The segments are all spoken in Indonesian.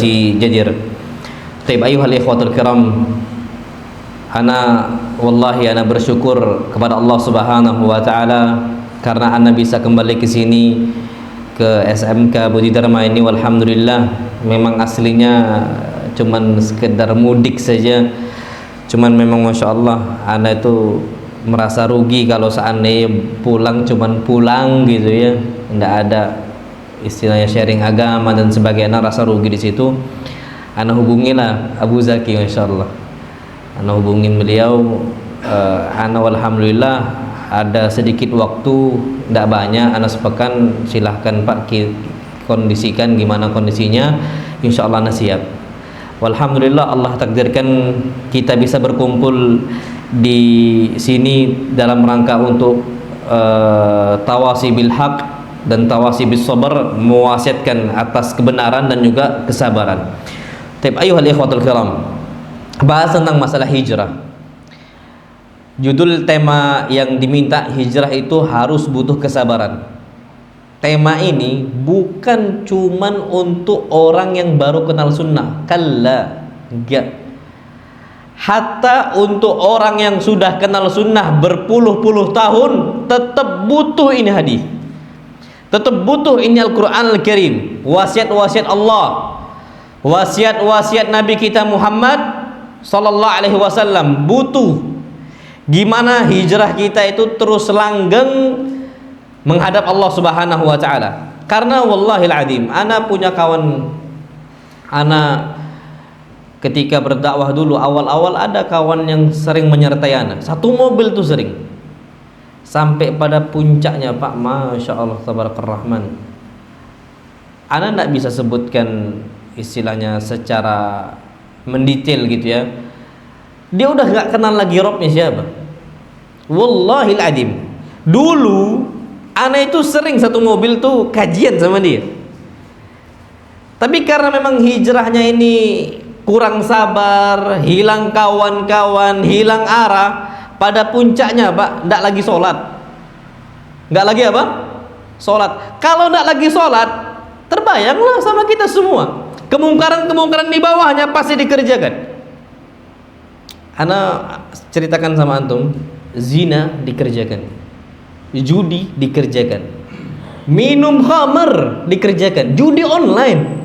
haji Jadir. Taib ayuhal ikhwatul kiram, wallahi ana bersyukur kepada Allah Subhanahu wa taala karena ana bisa kembali ke sini, ke SMK Budi Dharma ini. Walhamdulillah, memang aslinya cuman sekedar mudik saja, cuman memang masya Allah ana itu merasa rugi kalau seandainya pulang cuman pulang gitu ya, tidak ada istilahnya sharing agama dan sebagainya, rasa rugi di situ. Ana hubungilah Abu Zaki, masya Allah, ana hubungin beliau. Ana alhamdulillah ada sedikit waktu, tidak banyak, ana sepekan, silahkan Pak kondisikan gimana kondisinya, insya Allah ana siap. Walhamdulillah, Allah takdirkan kita bisa berkumpul di sini dalam rangka untuk tawasi bil haq dan tawasi bis sabar, mewasiatkan atas kebenaran dan juga kesabaran. Taib ayuhal ikhwatul kiram, bahas tentang masalah hijrah. Judul tema yang diminta, hijrah itu harus butuh kesabaran. Tema ini bukan cuman untuk orang yang baru kenal sunnah, kalla, enggak. Hatta untuk orang yang sudah kenal sunnah berpuluh-puluh tahun tetap butuh ini hadis, tetap butuh ini Al-Quran Al-Karim, wasiat-wasiat Allah, wasiat-wasiat Nabi kita Muhammad sallallahu alaihi wasallam. Butuh gimana hijrah kita itu terus langgeng menghadap Allah Subhanahu wa taala. Karena wallahil adzim, ana punya kawan, ana ketika berdakwah dulu awal-awal ada kawan yang sering menyertai ana, satu mobil tuh sering, sampai pada puncaknya Pak, masya Allah tabarakalrahman, ana tidak bisa sebutkan istilahnya secara mendetail gitu ya, dia udah nggak kenal lagi robnya siapa. Wallahil adzim, dulu ana itu sering satu mobil tuh kajian sama dia, tapi karena memang hijrahnya ini kurang sabar, hilang kawan-kawan, hilang arah, pada puncaknya Pak, ndak lagi sholat, nggak lagi apa? Sholat. Kalau ndak lagi sholat, terbayanglah sama kita semua, kemungkaran-kemungkaran di bawahnya pasti dikerjakan. Ana ceritakan sama antum, zina dikerjakan, judi dikerjakan, minum khamar dikerjakan, judi online.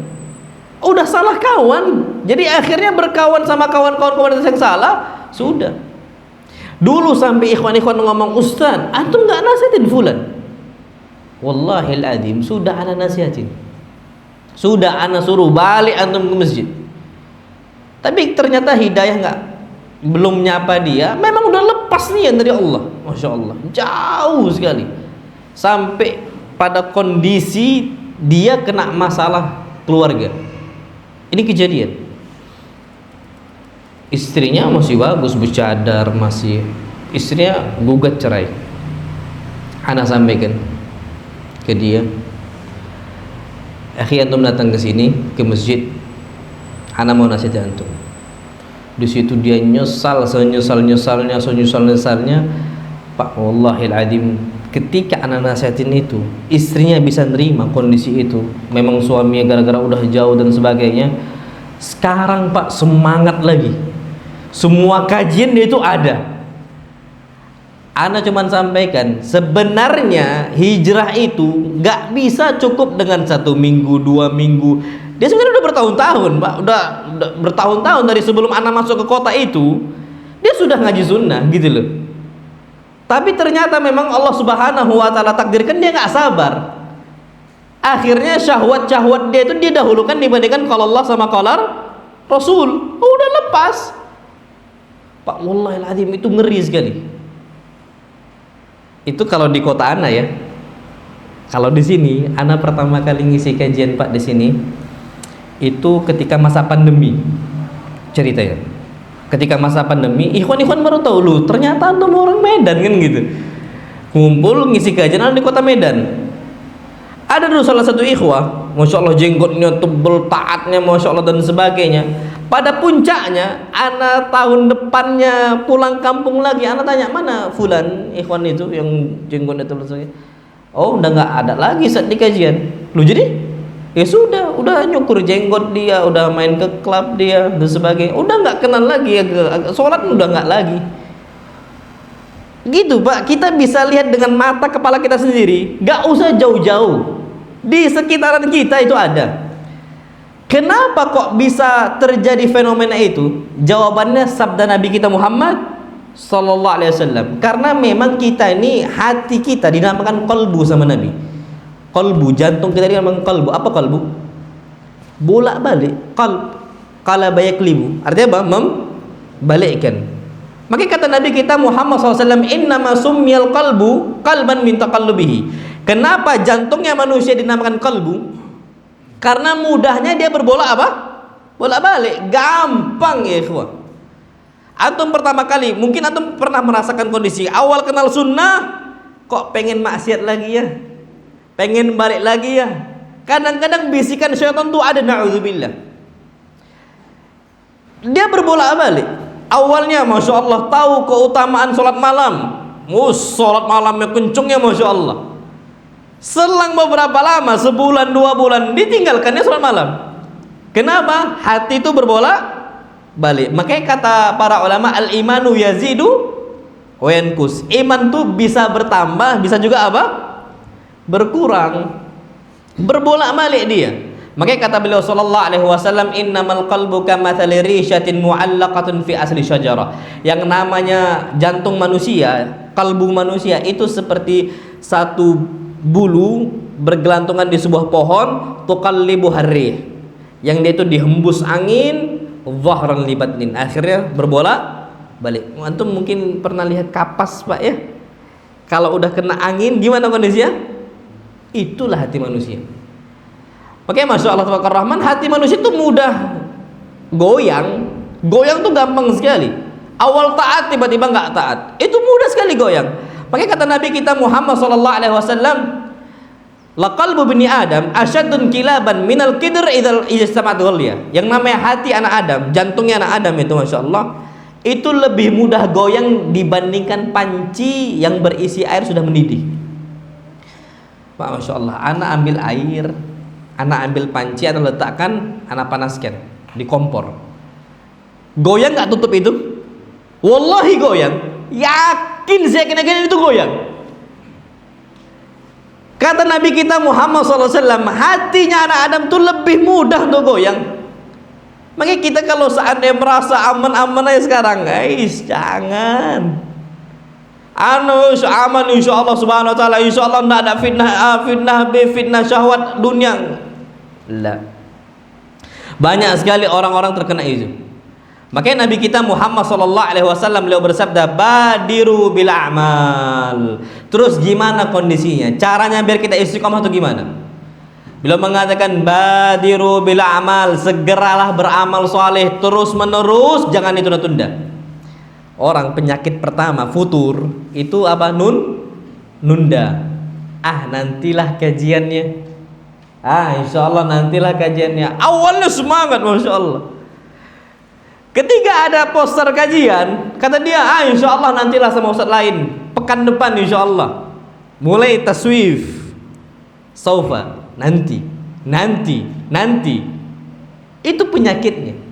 Udah salah kawan, jadi akhirnya berkawan sama kawan-kawan yang salah. Sudah dulu sampai ikhwan-ikhwan ngomong, Ustaz, antum nggak nasihatin fulan. Wallahil adzim, sudah ana nasihatin, sudah ana suruh balik antum ke masjid, tapi ternyata hidayah nggak, belum nyapa dia. Memang udah lepas niat dari Allah, masya Allah, jauh sekali, sampai pada kondisi dia kena masalah keluarga. Ini kejadian, istrinya masih bagus, bercadar, masih, istrinya gugat cerai. Ana sampaikan ke dia, akhi, antum datang ke sini ke masjid, ana mau nasihat antum. Di situ dia nyesal, senyesal-nyesalnya, Pak, wallahil adzim, ketika ana nasihatin itu, istrinya bisa nerima kondisi itu. Memang suaminya gara-gara udah jauh dan sebagainya. Sekarang Pak semangat lagi, semua kajian dia itu ada. Ana cuman sampaikan, sebenarnya hijrah itu gak bisa cukup dengan 1 minggu, 2 minggu. Dia sebenarnya udah bertahun-tahun Pak, udah bertahun-tahun dari sebelum ana masuk ke kota itu, dia sudah ngaji sunnah gitu loh. Tapi ternyata memang Allah Subhanahu wa taala takdirkan dia nggak sabar. Akhirnya syahwat-syahwat dia itu didahulukan dibandingkan kalau Allah sama qalar Rasul. Oh, udah lepas. Pak, wallahil adzim, itu ngeri sekali. Itu kalau di kota ana ya. Kalau di sini, ana pertama kali ngisi kajian Pak di sini itu ketika masa pandemi. Ceritanya, ketika masa pandemi, ikhwan-ikhwan baru tahu, lu ternyata antum orang Medan kan gitu, ngumpul ngisi kajian di kota Medan. Ada dulu salah satu ikhwah, masya Allah jenggotnya tebel, taatnya masya Allah dan sebagainya. Pada puncaknya, ana tahun depannya pulang kampung lagi, ana tanya, mana fulan ikhwan itu yang jenggotnya tebel sebagainya. Oh, udah nggak ada lagi saat di kajian. Lu jadi Ya sudah, udah nyukur jenggot dia, udah main ke klub dia dan sebagainya, udah nggak kenal lagi, sholat udah nggak lagi. Gitu Pak, kita bisa lihat dengan mata kepala kita sendiri, nggak usah jauh-jauh, di sekitaran kita itu ada. Kenapa kok bisa terjadi fenomena itu? Jawabannya sabda Nabi kita Muhammad Sallallahu Alaihi Wasallam. Karena memang kita ini, hati kita dinamakan qalbu sama Nabi. Qalbu, jantung kita dinamakan qalbu. Apa qalbu? Bolak-balik. Qalb, qalaba yaklibu. Artinya apa? Membalikkan. Makanya kata Nabi kita Muhammad SAW, innama summiyal qalbu qalban min taqallubihi. Kenapa jantungnya manusia dinamakan qalbu? Karena mudahnya dia berbolak apa? Bolak-balik. Gampang ya ikhwah. Antum pertama kali, mungkin antum pernah merasakan kondisi awal kenal sunnah, kok pengen maksiat lagi ya, pengen balik lagi ya. Kadang-kadang bisikan syaitan tuh ada, na'udzubillah. Dia berbolak-balik. Awalnya Masya Allah tahu keutamaan sholat malam, sholat malamnya kencungnya Masya Allah. Selang beberapa lama, sebulan 2 bulan, ditinggalkannya sholat malam. Kenapa? Hati itu berbolak balik. Makanya kata para ulama, al-imanu yazidu wa yankus. Iman tuh bisa bertambah, bisa juga apa? Berkurang. Berbolak-balik dia. Makanya kata beliau sallallahu alaihi wasallam, innamal qalbu kamathali rishatin mu'allaqatun fi asli syajarah. Yang namanya jantung manusia, kalbu manusia itu seperti satu bulu bergelantungan di sebuah pohon, tuqallibu harrih. Yang dia itu dihembus angin, dhahran li batnin, akhirnya berbolak balik. Antum mungkin pernah lihat kapas Pak ya, kalau udah kena angin gimana kondisinya? Itulah hati manusia. Makanya Masya Allah Tabarakallah Rahman, hati manusia itu mudah goyang. Goyang tuh gampang sekali. Awal taat tiba-tiba nggak taat, itu mudah sekali goyang. Makanya kata Nabi kita Muhammad sallallahu alaihi wasallam, laqalbu bani Adam asyadun kilaban minal kidr idzal ijtama'at ghalya. Yang namanya hati anak Adam, jantungnya anak Adam itu Masya Allah, itu lebih mudah goyang dibandingkan panci yang berisi air sudah mendidih. Pak, Masya Allah, anak ambil air, anak ambil panci, anak letakkan, anak panaskan di kompor. Goyang nggak tutup itu? Wallahi goyang. Yakin saya kena itu goyang. Kata Nabi kita Muhammad SAW, hatinya anak Adam tuh lebih mudah untuk goyang. Makanya kita kalau seandainya merasa aman-aman aja sekarang, guys, jangan. Aman insya Allah subhanahu wa ta'ala, insya Allah tidak ada fitnah syahwat dunia. Lah. Banyak sekali orang-orang terkena itu. Makanya Nabi kita Muhammad sallallahu alaihi wasallam beliau bersabda, badiru bil a'mal. Terus gimana kondisinya? Caranya biar kita istiqomah itu gimana? Beliau mengatakan badiru bil a'mal, segeralah beramal saleh terus menerus, jangan ditunda-tunda. Orang penyakit pertama futur itu apa? Nunda. Nantilah kajiannya. Insya Allah nantilah kajiannya. Awalnya semangat Masya Allah. Ketika ada poster kajian, kata dia, insya Allah nantilah sama ustaz lain, pekan depan insya Allah. Mulai taswif, saufa, nanti. Itu penyakitnya.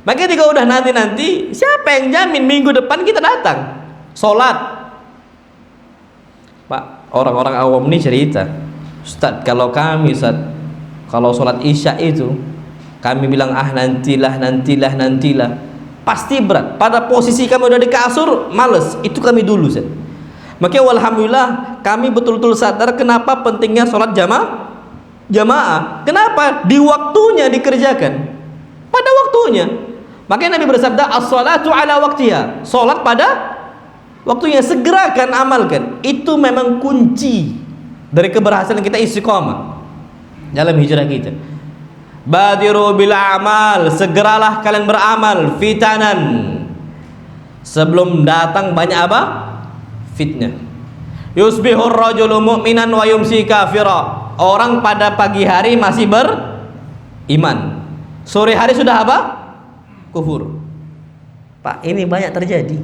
Maka ketika udah nanti, siapa yang jamin minggu depan kita datang sholat? Pak, orang-orang awam ini cerita, Ustaz, kalau kami kalau sholat isya itu kami bilang nantilah, pasti berat. Pada posisi kami udah di kasur, males. Itu kami dulu Ustaz. Makanya alhamdulillah kami betul-betul sadar kenapa pentingnya sholat jamaah. Kenapa? Di waktunya dikerjakan, pada waktunya. Makanya Nabi bersabda, as-salatu ala waktiha, sholat pada waktunya, segerakan, amalkan. Itu memang kunci dari keberhasilan kita istiqomah dalam hijrah kita. Badiru bil amal, segeralah kalian beramal, fitanan, sebelum datang banyak apa? Fitnah. Yusbihur rajulu mu'minan wa yumsi kafira. Orang pada pagi hari masih beriman, sore hari sudah apa? Kufur. Pak, ini banyak terjadi.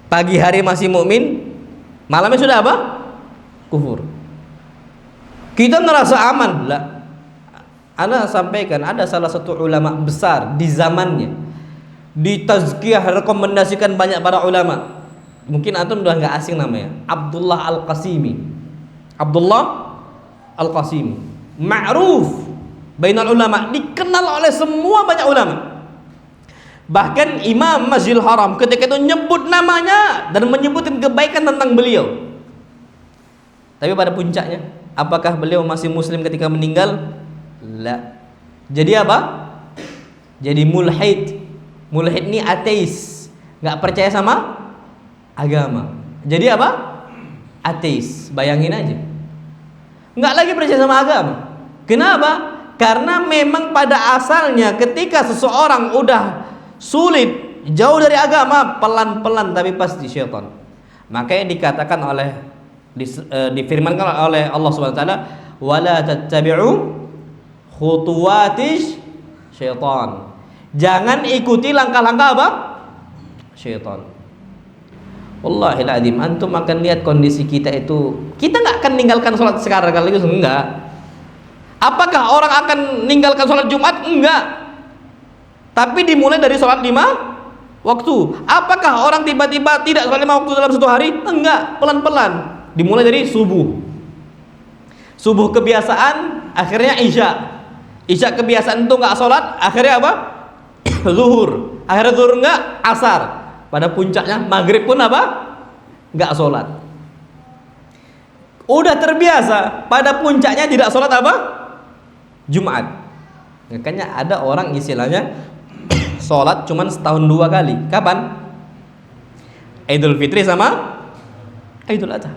Pagi hari masih mukmin, malamnya sudah apa? Kufur. Kita ngerasa aman lah. Ana sampaikan ada salah satu ulama besar di zamannya, ditazkiyah, rekomendasikan banyak para ulama. Mungkin antum udah nggak asing namanya, Abdullah Al-Qasimi. Abdullah Al-Qasimi, ma'ruf bainal ulama, dikenal oleh semua banyak ulama. Bahkan Imam Masjidil Haram ketika itu nyebut namanya dan menyebutkan kebaikan tentang beliau. Tapi pada puncaknya, apakah beliau masih muslim ketika meninggal? La. Jadi apa? Jadi mulhid. Mulhid ini ateis, nggak percaya sama agama. Jadi apa? Ateis. Bayangin aja, nggak lagi percaya sama agama. Kenapa? Karena memang pada asalnya ketika seseorang udah sulit, jauh dari agama, pelan-pelan tapi pasti syaitan. Makanya dikatakan oleh difirmankan oleh Allah Subhanahu wa taala, wala tattabi'u khutuwatis syaitan. Jangan ikuti langkah-langkah apa? Syaitan. Wallahil adzim, antum akan lihat kondisi kita itu, kita nggak akan meninggalkan sholat sekarang kali itu, enggak. Apakah orang akan meninggalkan sholat Jumat? Enggak. Tapi dimulai dari sholat 5 waktu. Apakah orang tiba-tiba tidak sholat 5 waktu dalam satu hari? Enggak, pelan-pelan. Dimulai dari subuh. Subuh kebiasaan, akhirnya isya. Isya kebiasaan itu enggak sholat, akhirnya apa? Zuhur. Akhirnya zuhur enggak, asar. Pada puncaknya maghrib pun apa? Enggak sholat. Udah terbiasa, pada puncaknya tidak sholat apa? Jumat. Makanya ada orang istilahnya sholat cuman setahun 2 kali. Kapan? Idul Fitri sama Idul Adha.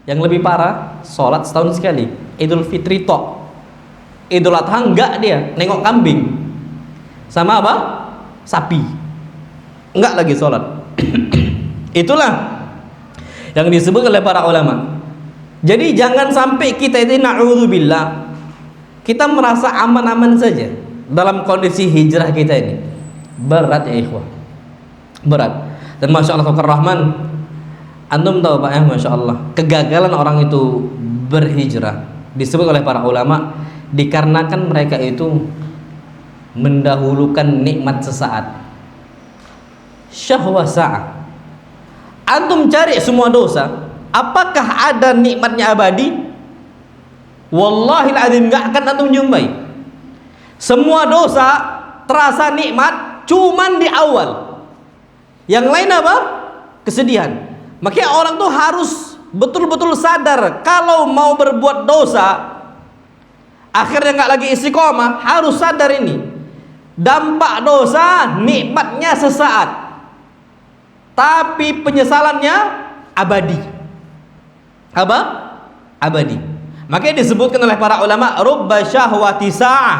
Yang lebih parah, sholat setahun sekali. Idul Fitri tok. Idul Adha enggak, dia nengok kambing sama apa? Sapi. Enggak lagi sholat. Itulah yang disebut oleh para ulama. Jadi jangan sampai kita itu na'udzubillah, kita merasa aman-aman saja dalam kondisi hijrah kita ini. Berat ya ikhwah, berat. Dan Masya Allah Rahman, antum tahu Pak ya, Masya Allah, kegagalan orang itu berhijrah disebut oleh para ulama dikarenakan mereka itu mendahulukan nikmat sesaat, syahwat sa'ah. Antum cari semua dosa, apakah ada nikmatnya abadi? Wallahil adzim enggak akan antum jumpai. Semua dosa terasa nikmat cuman di awal. Yang lain apa? Kesedihan. Makanya orang tuh harus betul-betul sadar kalau mau berbuat dosa, akhirnya nggak lagi istiqomah, harus sadar ini. Dampak dosa nikmatnya sesaat, tapi penyesalannya abadi. Apa? Abadi. Makanya disebutkan oleh para ulama, rubba syahwati sa'ah,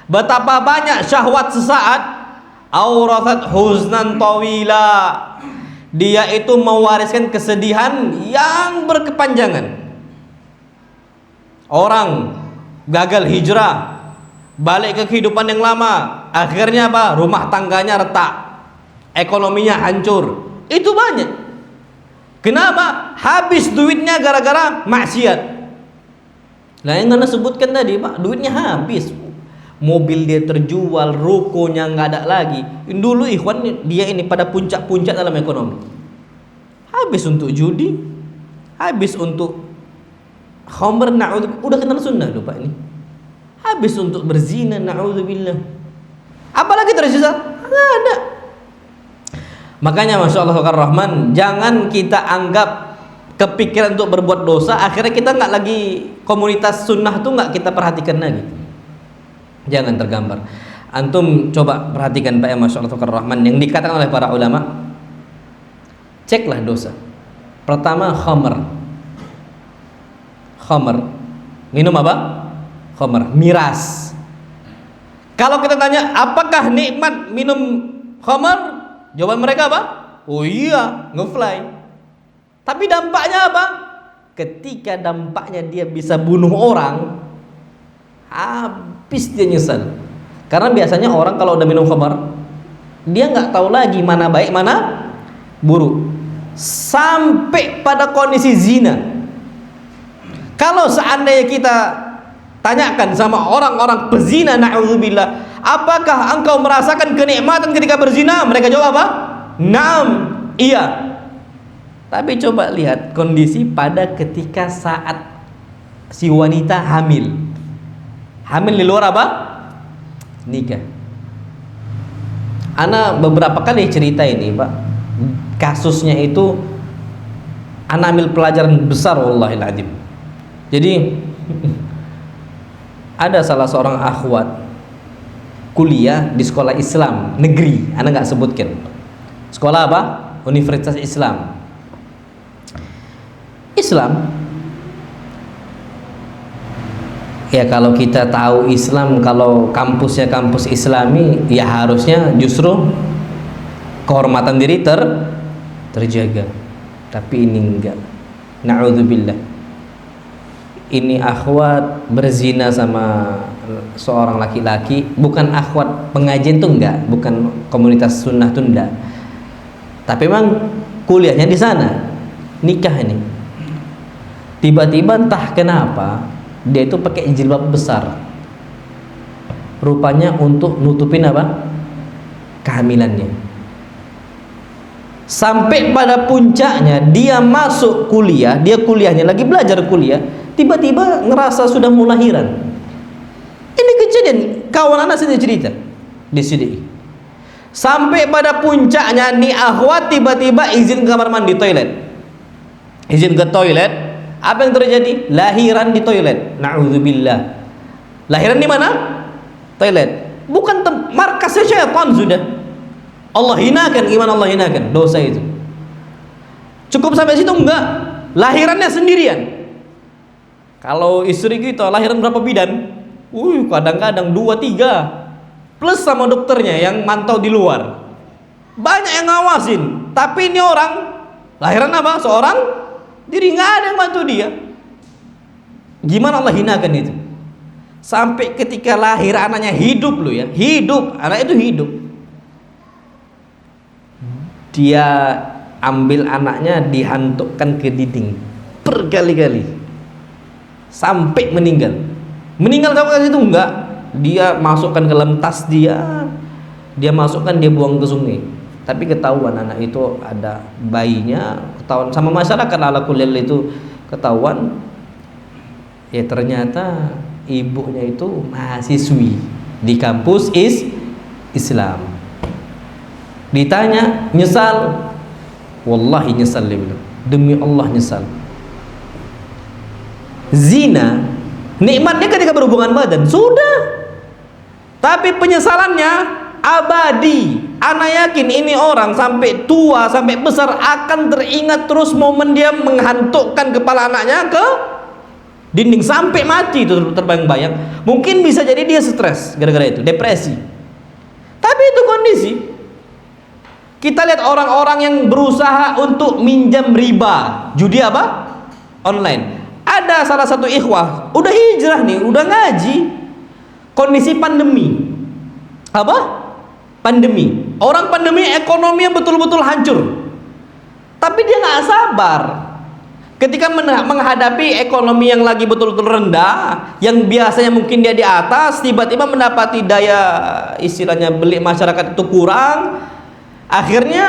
betapa banyak syahwat sesaat, aurathat huznan tawila, dia itu mewariskan kesedihan yang berkepanjangan. Orang gagal hijrah, balik ke kehidupan yang lama, akhirnya apa? Rumah tangganya retak, ekonominya hancur. Itu banyak. Kenapa? Habis duitnya gara-gara maksiat. Nah, yang anda sebutkan tadi Pak, duitnya habis, mobil dia terjual, rukonya nggak ada lagi. Dulu ikhwan dia ini pada puncak-puncak dalam ekonomi, habis untuk judi, habis untuk khamr, na'udzubillah, udah kenal sunnah loh Pak ini. Habis untuk berzina, na'udzubillah. Apalagi tersisa? Nggak ada. Makanya Masya Allah Rahman, jangan kita anggap kepikiran untuk berbuat dosa, akhirnya kita nggak lagi, komunitas sunnah tuh nggak kita perhatikan lagi. Jangan tergambar. Antum coba perhatikan Pak ya, Masya Allah Rahman, yang dikatakan oleh para ulama, ceklah dosa. Pertama, khamr. Khamr, minum apa? Khamr, miras. Kalau kita tanya apakah nikmat minum khamr, jawaban mereka apa? Oh iya, ngefly. Tapi dampaknya apa? Ketika dampaknya dia bisa bunuh orang, habis dia nyesal. Karena biasanya orang kalau udah minum khamr, dia nggak tahu lagi mana baik mana buruk, sampai pada kondisi zina. Kalau seandainya kita Tanyakan sama orang-orang pezina, na'udzubillah, apakah engkau merasakan kenikmatan ketika berzina? Mereka jawab apa? Naam, iya. Tapi coba lihat kondisi pada ketika saat si wanita hamil. Hamil di luar apa? Nikah. Ana beberapa kali cerita ini, Pak. Kasusnya itu ana ambil pelajaran besar, wallahil adzim. Jadi ada salah seorang akhwat kuliah di sekolah Islam negeri, ana nggak sebutkan. Sekolah apa? Universitas Islam. Ya kalau kita tahu Islam, kalau kampusnya kampus Islami, ya harusnya justru kehormatan diri terjaga. Tapi ini enggak. Na'udzubillah. Ini akhwat berzina sama seorang laki-laki, bukan akhwat pengajian tuh enggak, bukan komunitas sunnah tuh enggak. Tapi memang kuliahnya di sana, nikah ini. Tiba-tiba entah kenapa dia itu pakai jilbab besar. Rupanya untuk nutupin apa? Kehamilannya. Sampai pada puncaknya dia masuk kuliah, dia kuliahnya lagi belajar kuliah, tiba-tiba ngerasa sudah mau lahiran. Ini kejadian kawan anak saya cerita di sini. Sampai pada puncaknya nih akhwat tiba-tiba izin ke kamar mandi, toilet. Izin ke toilet. Apa yang terjadi? Lahiran di toilet. Na'udzubillah. Lahiran di mana? Toilet. Bukan markasnya syaitan sudah. Allah hinakan. Gimana Allah hinakan dosa itu? Cukup sampai situ enggak? Lahirannya sendirian. Kalau istri kita lahiran berapa bidan? Kadang-kadang 2-3 plus sama dokternya yang mantau di luar. Banyak yang ngawasin. Tapi ini orang lahiran apa? Seorang diri, nggak ada yang bantu dia. Gimana Allah hinakan itu? Sampai ketika lahir anaknya hidup loh ya, hidup, anak itu hidup. Dia ambil anaknya, dihantukkan ke dinding berkali-kali sampai meninggal. Meninggal sampai situ enggak? Dia masukkan ke dalam tas dia masukkan, dia buang ke sungai. Tapi ketahuan anak itu ada bayinya, ketahuan sama masyarakat ala kulil itu ketahuan. Ya ternyata ibunya itu mahasiswi di kampus Islam. Ditanya, nyesal? Wallahi nyesal dia bilang. Demi Allah nyesal. Zina, nikmatnya ketika berhubungan badan sudah. Tapi penyesalannya abadi. Ana yakin ini orang sampai tua, sampai besar akan teringat terus momen dia menghantukkan kepala anaknya ke dinding sampai mati itu terbayang-bayang. Mungkin bisa jadi dia stres gara-gara itu, depresi. Tapi itu kondisi. Kita lihat orang-orang yang berusaha untuk minjam riba, judi apa? Online. Ada salah satu ikhwah, udah hijrah nih, udah ngaji. Kondisi pandemi. Apa? Pandemi. Orang pandemi ekonominya betul-betul hancur. Tapi dia nggak sabar. Ketika menghadapi ekonomi yang lagi betul-betul rendah, yang biasanya mungkin dia di atas, tiba-tiba mendapati daya istilahnya beli masyarakat itu kurang. Akhirnya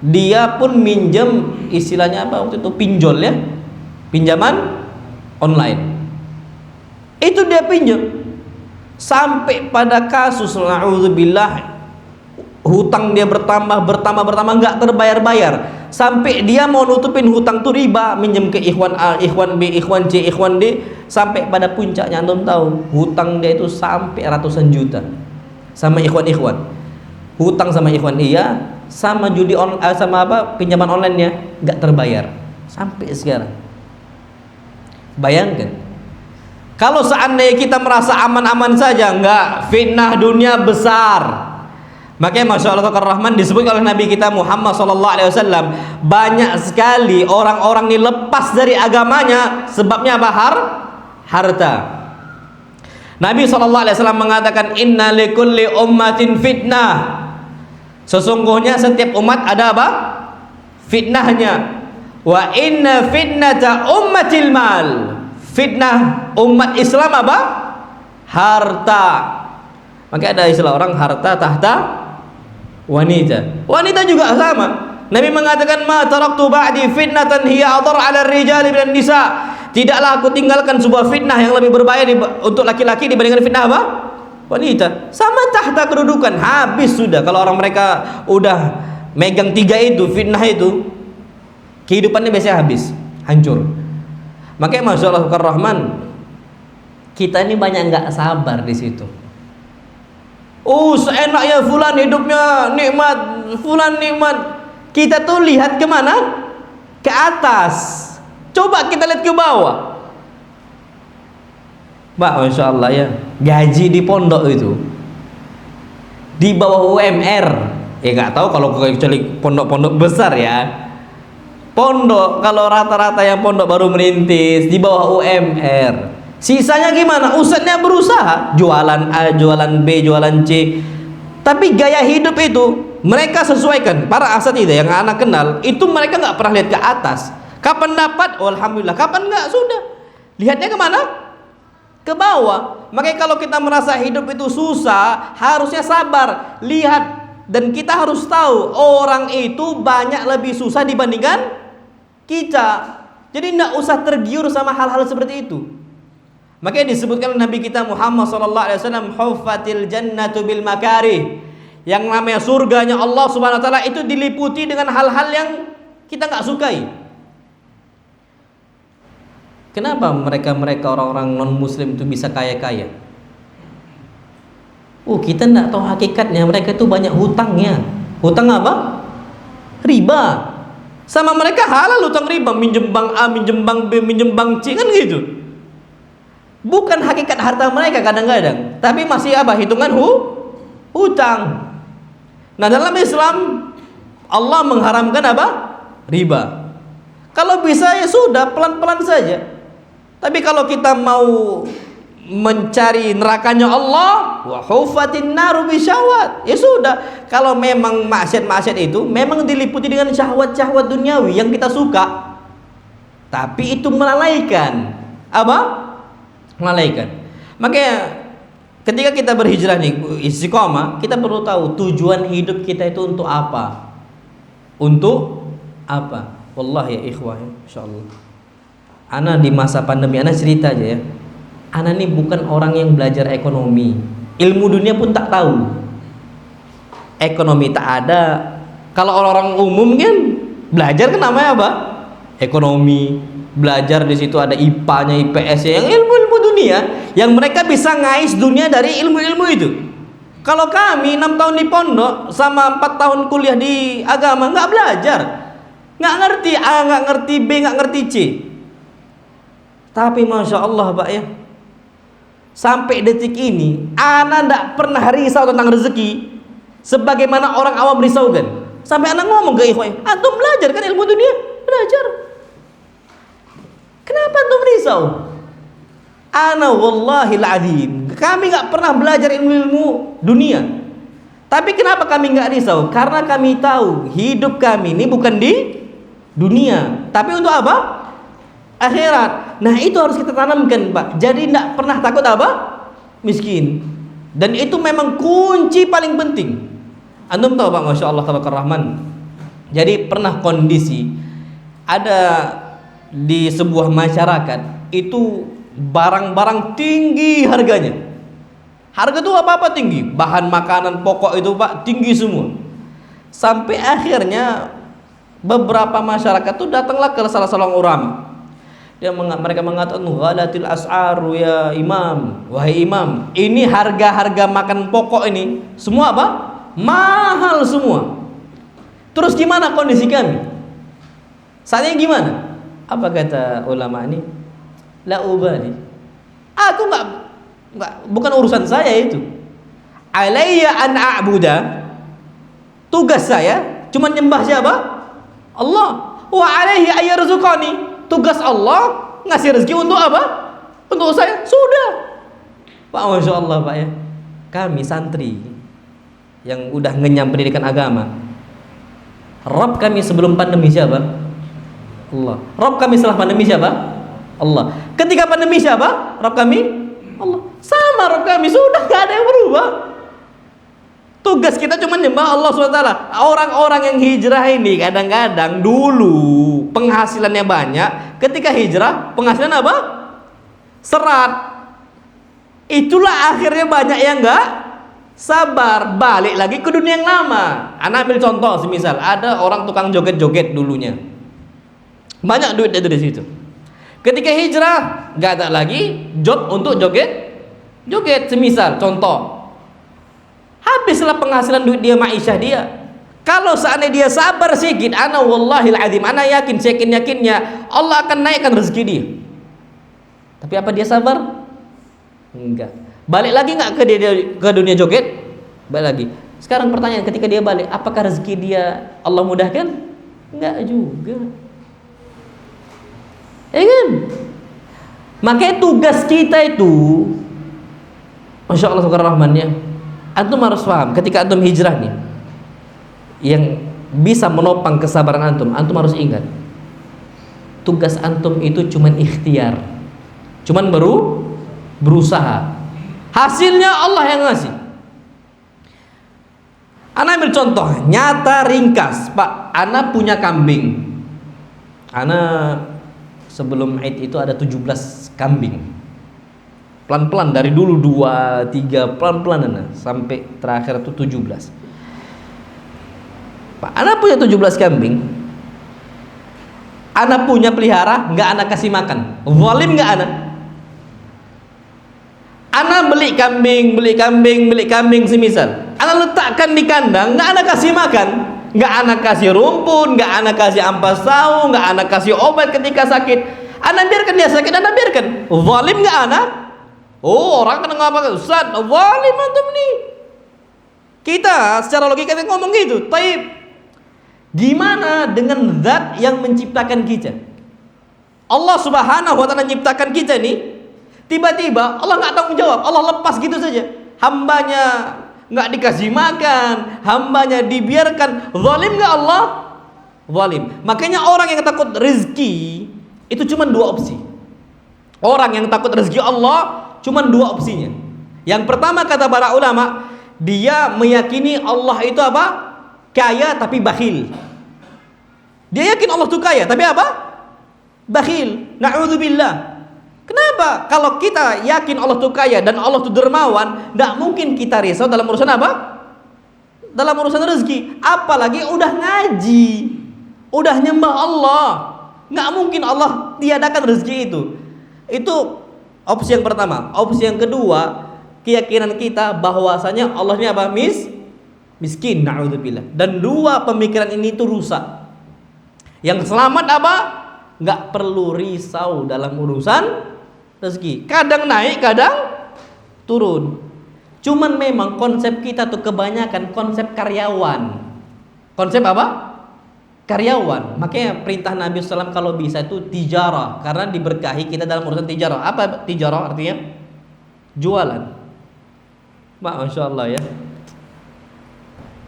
dia pun minjem istilahnya apa waktu itu, pinjol ya, pinjaman online. Itu dia pinjam. Sampai pada kasus na'udzubillah hutang dia bertambah nggak terbayar-bayar, sampai dia mau nutupin hutang tuh riba, minjem ke ikhwan A, ikhwan B, ikhwan C, ikhwan D, sampai pada puncaknya antum tahu hutang dia itu sampai ratusan juta sama ikhwan-ikhwan. Hutang sama ikhwan iya, sama judi sama apa pinjaman online-nya nggak terbayar sampai sekarang. Bayangkan kalau seandainya kita merasa aman-aman saja, enggak, fitnah dunia besar. Makanya Masya Allah Rahman disebut oleh Nabi kita Muhammad SAW, banyak sekali orang-orang ini lepas dari agamanya, sebabnya apa? Harta. Nabi SAW mengatakan, Inna likulli ummatin fitnah. Sesungguhnya setiap umat ada apa? Fitnahnya. Wa inna fitnata ummatil mal. fitnah umat Islam apa? Harta. Maka ada istilah orang harta tahta wanita. Wanita juga sama. Nabi mengatakan ma taraktu ba'di fitnatan hiya adhar 'ala ar-rijali minan nisa. Tidaklah aku tinggalkan sebuah fitnah yang lebih berbahaya untuk laki-laki dibandingkan fitnah apa? Wanita. Sama tahta kedudukan, habis sudah. Kalau orang mereka udah megang tiga itu, fitnah itu, kehidupannya biasanya habis, hancur. Makanya Masya Allah Rahman, kita ini banyak nggak sabar di situ. Seenaknya fulan hidupnya nikmat, fulan nikmat. Kita tuh lihat kemana? Ke atas. Coba kita lihat ke bawah. Mbak, Masya Allah ya, gaji di pondok itu di bawah UMR. Nggak tahu kalau kecuali pondok-pondok besar ya. Pondok kalau rata-rata yang pondok baru merintis di bawah UMR. Sisanya gimana? Ustadznya berusaha jualan A, jualan B, jualan C. Tapi gaya hidup itu mereka sesuaikan. Para asatidz yang anak kenal itu mereka nggak pernah lihat ke atas. Kapan dapat? Oh, alhamdulillah. Kapan nggak? Sudah. Lihatnya kemana? Ke bawah. Makanya kalau kita merasa hidup itu susah, harusnya sabar. Lihat, dan kita harus tahu orang itu banyak lebih susah dibandingkan kita. Jadi tidak usah tergiur sama hal-hal seperti itu. Makanya disebutkan Nabi kita Muhammad SAW, huffatil jannatu bil makarih. Yang namanya surganya Allah Subhanahu Wa Taala itu diliputi dengan hal-hal yang kita nggak sukai. Kenapa mereka orang-orang non muslim itu bisa kaya-kaya? Kita tidak tahu hakikatnya. Mereka itu banyak hutangnya. Hutang apa? Riba. Sama mereka halal hutang riba, minjem bank A, minjem bank B, minjem bank C, kan gitu. Bukan hakikat harta mereka kadang-kadang, tapi masih apa? Hitungan hutang. Nah, dalam Islam Allah mengharamkan apa? Riba. Kalau bisa ya sudah, pelan-pelan saja. Tapi kalau kita mau mencari nerakanya Allah, wa huffatin naru bisyahwat, ya sudah. Kalau memang maksiat-maksiat itu memang diliputi dengan syahwat-syahwat duniawi yang kita suka, tapi itu melalaikan apa? Melalaikan. Makanya ketika kita berhijrah nih, istiqomah, kita perlu tahu tujuan hidup kita itu untuk apa? Untuk apa? Wallahi ya ikhwah, insyaallah. Ana di masa pandemi, ana cerita aja ya. Ana ini bukan orang yang belajar ekonomi, ilmu dunia pun tak tahu. Ekonomi tak ada. Kalau orang-orang umum kan belajar kan namanya apa? Ekonomi. Belajar di situ ada IPA-nya, IPS-nya, yang ilmu-ilmu dunia, yang mereka bisa ngais dunia dari ilmu-ilmu itu. Kalau kami 6 tahun di pondok sama 4 tahun kuliah di agama nggak belajar, nggak ngerti A, nggak ngerti B, nggak ngerti C. Tapi Masya Allah Pak ya, sampai detik ini ana tidak pernah risau tentang rezeki sebagaimana orang awam risau kan. Sampai ana ngomong ke ikhwan, antum belajar kan ilmu dunia? Belajar. Kenapa antum risau? Ana wallahil azim, kami nggak pernah belajar ilmu-ilmu dunia. Tapi kenapa kami nggak risau? Karena kami tahu hidup kami ini bukan di dunia, tapi untuk apa? Akhirat. Nah itu harus kita tanamkan Pak. Jadi tidak pernah takut apa? Miskin. Dan itu memang kunci paling penting. Antum tahu Pak, Masya Allah Tabarakallah Rahman. Jadi pernah kondisi ada di sebuah masyarakat itu barang-barang tinggi harganya. Harga itu apa-apa tinggi. Bahan makanan pokok itu Pak tinggi semua. Sampai akhirnya beberapa masyarakat itu datanglah ke salah seorang ulama. Mereka mengatakan ghalatil as'aru ya imam, wahai imam, ini harga-harga makan pokok ini semua apa? Mahal semua. Terus gimana kondisi kami? Saatnya gimana? Apa kata ulama ini? La ubali. Aku nggak, bukan urusan saya itu. Alayya an a'buda. Tugas saya cuma nyembah siapa? Allah. Wa alaihi ayyarzuqani. Tugas Allah ngasih rezeki untuk apa? Untuk saya. Sudah Pak, Masya Allah Pak ya. Kami santri yang udah ngenyam pendidikan agama, Rabb kami sebelum pandemi siapa? Allah. Rabb kami setelah pandemi siapa? Allah. Ketika pandemi siapa? Rabb kami Allah. Sama Rabb kami, sudah gak ada yang berubah. Tugas kita cuma nyembah Allah SWT. Orang-orang yang hijrah ini kadang-kadang dulu penghasilannya banyak, ketika hijrah penghasilan apa? Serat. Itulah akhirnya banyak yang enggak sabar, balik lagi ke dunia yang lama. Anak ambil contoh, semisal ada orang tukang joget-joget dulunya, banyak duit dari situ. Ketika hijrah enggak ada lagi job untuk joget-joget, semisal contoh. Habislah penghasilan duit dia, ma'isyah dia. Kalau seandainya dia sabar sedikit, ana wallahil azim, ana yakin, yakinnya Allah akan naikkan rezeki dia. Tapi apa dia sabar? Enggak. Balik lagi enggak ke dunia joget? Balik lagi. Sekarang pertanyaan, ketika dia balik, apakah rezeki dia Allah mudahkan? Enggak juga. Ya kan? Makanya tugas kita itu, Masya Allah subhanahu rahmannya, antum harus paham, ketika antum hijrah nih, yang bisa menopang kesabaran antum harus ingat, tugas antum itu cuman ikhtiar, cuman berusaha. Hasilnya Allah yang ngasih. Ana ambil contoh nyata ringkas, Pak. Ana punya kambing. Ana sebelum Id itu ada 17 kambing. Pelan-pelan dari dulu 2, 3, pelan-pelan ana sampai terakhir itu 17. Pak, ana punya 17 kambing. Ana punya pelihara, enggak ana kasih makan. Zalim enggak ana? Ana beli kambing semisal. Ana letakkan di kandang, enggak ana kasih makan. Enggak ana kasih rumput, enggak ana kasih ampas tahu, enggak ana kasih obat ketika sakit. Ana biarkan dia sakit, ana biarkan. Zalim enggak ana? Oh, orang kena ngapa? Ustaz, zalim antum nih. Kita secara logika kita ngomong gitu. Taib. Gimana dengan zat yang menciptakan kita? Allah Subhanahu wa taala menciptakan kita nih. Tiba-tiba Allah nggak tanggung jawab. Allah lepas gitu saja. Hambanya nggak dikasih makan, hambanya dibiarkan. Zalim nggak Allah? Zalim. Makanya orang yang takut rezeki itu cuma 2 opsi. Orang yang takut rezeki Allah cuma 2 opsinya. Yang pertama kata para ulama, dia meyakini Allah itu apa? Kaya tapi bakhil. Dia yakin Allah itu kaya tapi apa? Bakhil. Na'udzubillah. Kenapa? Kalau kita yakin Allah itu kaya dan Allah itu dermawan, tidak mungkin kita risau dalam urusan apa? Dalam urusan rezeki. Apalagi udah ngaji, udah nyembah Allah, nggak mungkin Allah tiadakan rezeki itu. Itu opsi yang pertama. Opsi yang kedua, keyakinan kita bahwasanya Allah ini apa? Miskin, na'udzubillah. Dan 2 pemikiran ini itu rusak. Yang selamat apa? Nggak perlu risau dalam urusan rezeki. Kadang naik, kadang turun. Cuman memang konsep kita tuh kebanyakan konsep karyawan. Konsep apa? Karyawan. Makanya perintah Nabi SAW kalau bisa itu tijarah, karena diberkahi kita dalam urusan tijarah. Apa tijarah artinya? Jualan. Masya Allah ya.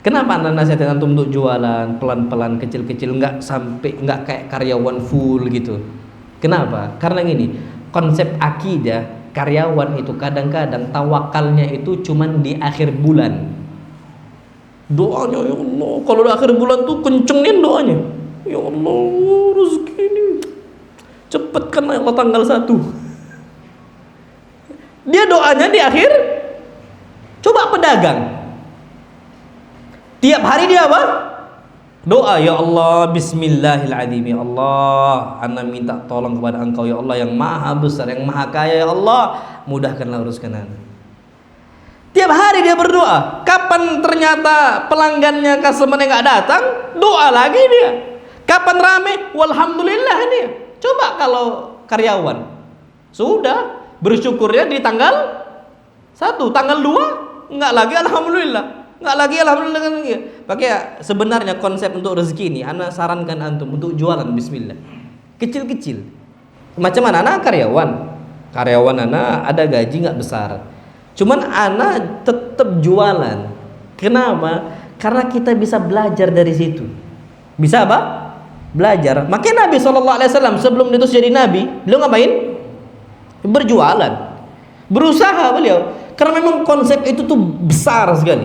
Kenapa anda nasihatin antum untuk jualan pelan-pelan, kecil-kecil, nggak kayak karyawan full gitu? Kenapa? Karena gini, konsep akidah karyawan itu kadang-kadang tawakalnya itu cuman di akhir bulan. Doanya, ya Allah, kalau di akhir bulan tuh kencengin doanya. Ya Allah, rezeki ini cepatkan ya Allah tanggal 1. Dia doanya di akhir. Coba pedagang, tiap hari dia apa? Doa, ya Allah, bismillahirrahmanirrahim, ya Allah, ana minta tolong kepada Engkau ya Allah yang maha besar, yang maha kaya, ya Allah, mudahkanlah urusan ana. Tiap hari dia berdoa. Kapan ternyata pelanggannya, customer-nya nggak datang, doa lagi dia. Kapan rame, walhamdulillah dia. Coba kalau karyawan, sudah bersyukurnya di tanggal 1, tanggal 2 nggak lagi alhamdulillah. Nggak lagi alhamdulillah. Makanya sebenarnya konsep untuk rezeki ini, ana sarankan antum untuk jualan bismillah. Kecil-kecil. Macam mana? Ana karyawan ana ada gaji nggak besar. Cuman ana tetap jualan. Kenapa? Karena kita bisa belajar dari situ. Bisa apa? belajar. Makanya Nabi SAW sebelum diutus jadi nabi, beliau ngapain? Berjualan, berusaha beliau. Karena memang konsep itu tuh besar sekali,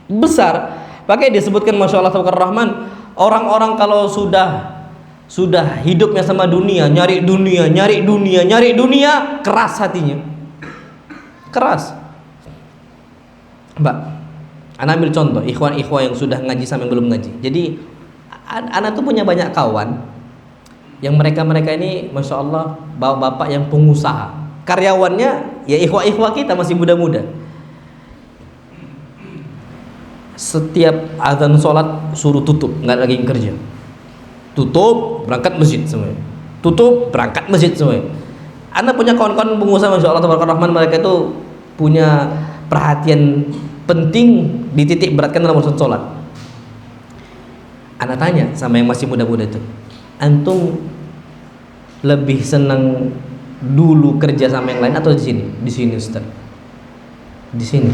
besar. Makanya disebutkan, masya Allah tabarakallah rahman, orang-orang kalau sudah hidupnya sama dunia, nyari dunia, nyari dunia, nyari dunia, keras hatinya, keras. Mbak, anak ambil contoh ikhwan-ikhwan yang sudah ngaji sama yang belum ngaji. Jadi anak tuh punya banyak kawan yang mereka ini masya Allah bapak-bapak yang pengusaha, karyawannya ya ikhwah-ikhwah kita masih muda-muda. Setiap azan sholat suruh tutup, nggak lagi kerja, tutup berangkat masjid semuanya, tutup berangkat masjid semuanya. Anak punya kawan-kawan pengusaha masya Allah tabarakallah rahman, mereka itu punya perhatian penting dititik beratkan dalam urusan sholat. Anak tanya sama yang masih muda-muda itu, antum lebih senang dulu kerja sama yang lain atau di sini? Di sini Ustaz. Di sini.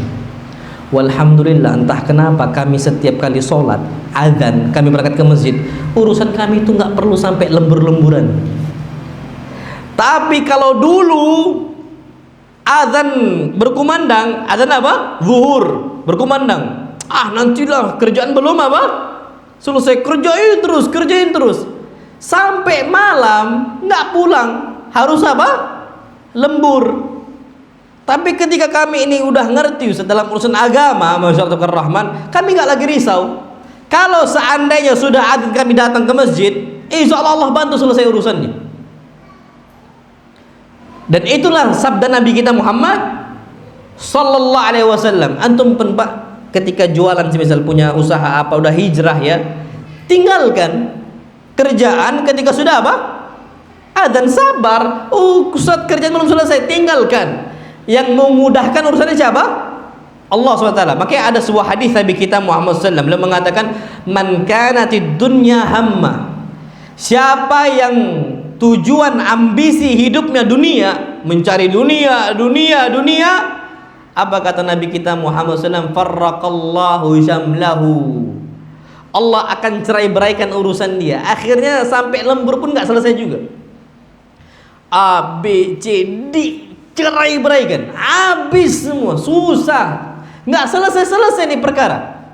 Walhamdulillah, entah kenapa kami setiap kali sholat azan kami berangkat ke masjid, urusan kami itu nggak perlu sampai lembur-lemburan. Tapi kalau dulu azan berkumandang, azan apa? Zuhur berkumandang. Nantilah, kerjaan belum apa? Selesai, kerjain terus sampai malam nggak pulang, harus apa? Lembur. Tapi ketika kami ini udah ngerti Ustaz dalam urusan agama, masya Allah rahman, kami nggak lagi risau. Kalau seandainya sudah azan kami datang ke masjid, insya Allah bantu selesai urusannya. Dan itulah sabda Nabi kita Muhammad sallallahu alaihi wasallam. Antum pun Pak, ketika jualan semisal punya usaha apa, udah hijrah ya, tinggalkan kerjaan ketika sudah apa? Adzan, sabar. Ustaz kerjaan belum selesai, tinggalkan. Yang memudahkan urusannya siapa? Allah SWT. Makanya ada sebuah hadis Nabi kita Muhammad SAW, beliau mengatakan, man kanatid dunya hamma, siapa yang tujuan ambisi hidupnya dunia, mencari dunia, apa kata Nabi kita Muhammad SAW? Farraqallahu syamlahu, Allah akan cerai-beraikan urusan dia. Akhirnya sampai lembur pun nggak selesai juga. A, B, C, D, cerai-beraikan, habis semua, susah, nggak selesai nih perkara.